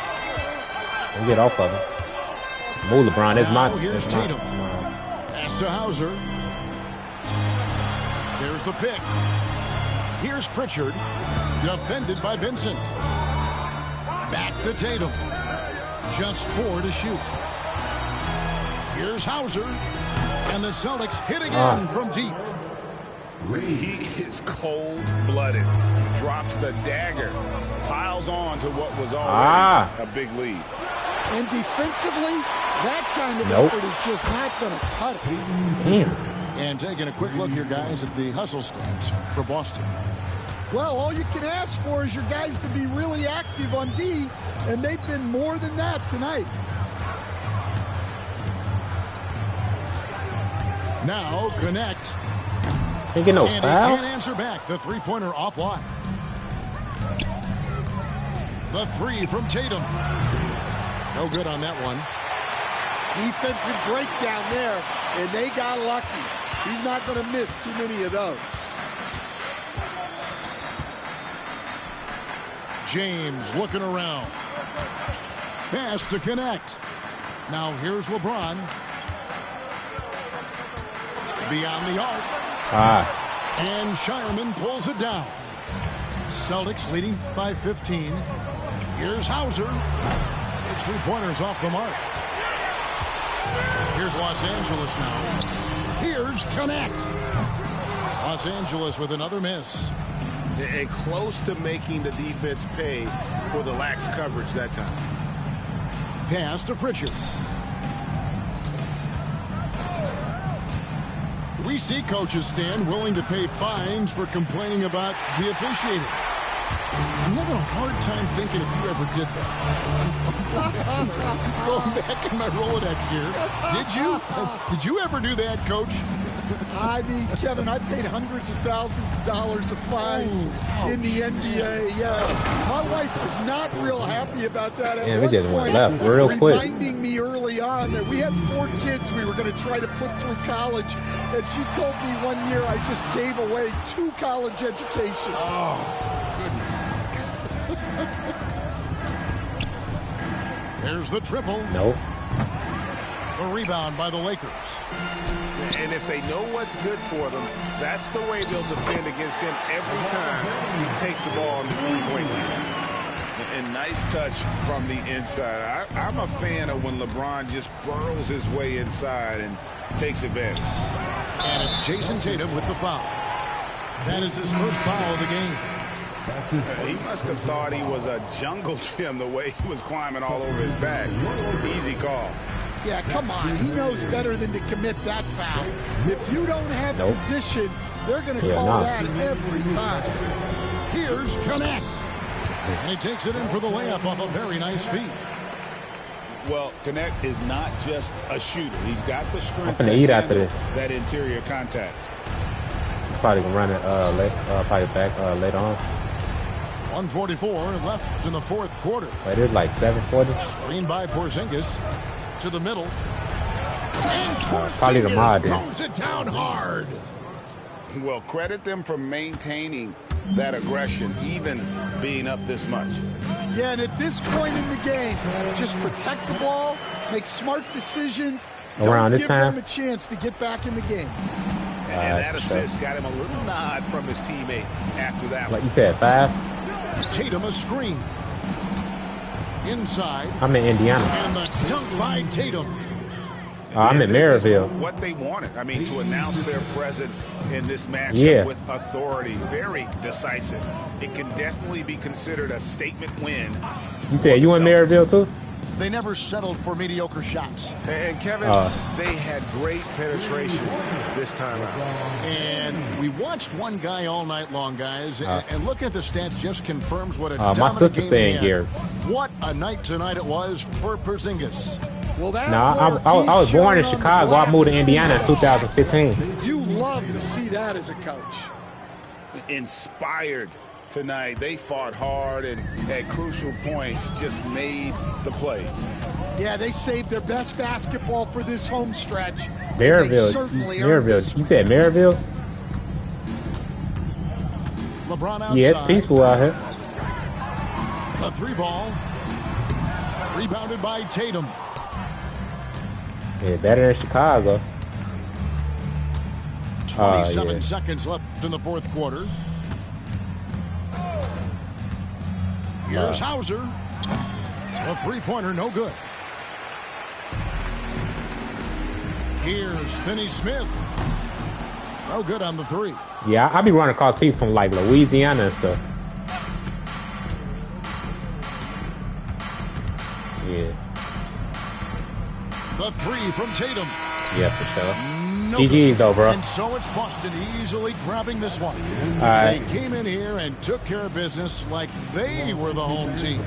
Don't get off of him. Move, LeBron. That's my... Here's Tatum. Pass to Hauser. There's the pick. Here's Pritchard. Defended by Vincent. Back to Tatum. Just 4 to shoot. Here's Hauser. And the Celtics hit again from deep. He is cold-blooded. Drops the dagger. Piles on to what was already a big lead. And defensively, that kind of effort is just not going to cut it. Damn. And taking a quick look here, guys, at the hustle stats for Boston. Well, all you can ask for is your guys to be really active on D, and they've been more than that tonight. Now connect. Ain't get no and foul. he can't answer back. The three-pointer offline. The 3 from Tatum. No good on that one. Defensive breakdown there, and they got lucky. He's not going to miss too many of those. James looking around. Pass to connect. Now here's LeBron. Beyond the arc. And Shireman pulls it down. Celtics leading by 15. Here's Hauser. His 3-pointers off the mark. Here's Los Angeles now. Here's Connect. Los Angeles with another miss. And close to making the defense pay for the lax coverage that time. Pass to Pritchard. We see coaches stand willing to pay fines for complaining about the officiating. I'm having a hard time thinking if you ever did that. Going back in my Rolodex here. Did you ever do that, Coach? I mean, Kevin, I paid hundreds of thousands of dollars of fines in the NBA. Yeah, my wife was not real happy about that. Yeah, we just went left real quick. Reminding me early on that we had 4 kids we were going to try to put through college, and she told me one year I just gave away 2 college educations. Oh, goodness. There's the triple. Nope. The rebound by the Lakers. And if they know what's good for them, that's the way they'll defend against him every time he takes the ball on the three-point line. And nice touch from the inside. I'm a fan of when LeBron just burrows his way inside and takes advantage. And it's Jason Tatum with the foul. That is his first foul of the game. He must have thought he was a jungle gym the way he was climbing all over his back. Easy call. Yeah, come on. He knows better than to commit that foul. If you don't have position, they're going to call that every time. Here's Connect. And he takes it in for the layup off a very nice feed. Well, Connect is not just a shooter. He's got the strength to eat after this. That interior contact. He's probably going to run it probably back later on. 1:44 left in the fourth quarter. It is like 7:40. Screen by Porzingis to the middle. And probably the mod. throws it down hard. Well, credit them for maintaining that aggression, even being up this much. Yeah, and at this point in the game, just protect the ball, make smart decisions. Around Don't this give time? them a chance to get back in the game. And that assist got him a little nod from his teammate after that Like one. you said, 5. Tatum a screen. Inside. I'm in Indiana. And the dunk by Tatum. I'm in This is Maryville. what they wanted. I mean, to announce their presence in this matchup with authority, very decisive. It can definitely be considered a statement win. You said you in Maryville too? They never settled for mediocre shots. And Kevin, they had great penetration this time out. And we watched one guy all night long, guys. And looking at the stats just confirms what a my dominant sister game saying he had. here. What a night tonight it was for Porzingis. Well, that I was born in Chicago. I moved to Indiana in 2015. You love to see that as a coach. Inspired tonight. They fought hard and at crucial points just made the plays. Yeah, they saved their best basketball for this home stretch. Maryville. Maryville. You said Maryville? LeBron outside. Yeah, it's peaceful out here. A 3-ball. Rebounded by Tatum. Yeah, better than Chicago. 27 seconds left in the fourth quarter. Here's Hauser. A 3-pointer, no good. Here's Finney-Smith. No good on the 3. Yeah, I be running across people from like Louisiana and stuff. Yeah. The 3 from Tatum. Yeah, for sure. No GG's though, bro. And so it's Boston easily grabbing this one. All right. They came in here and took care of business like they were the home team.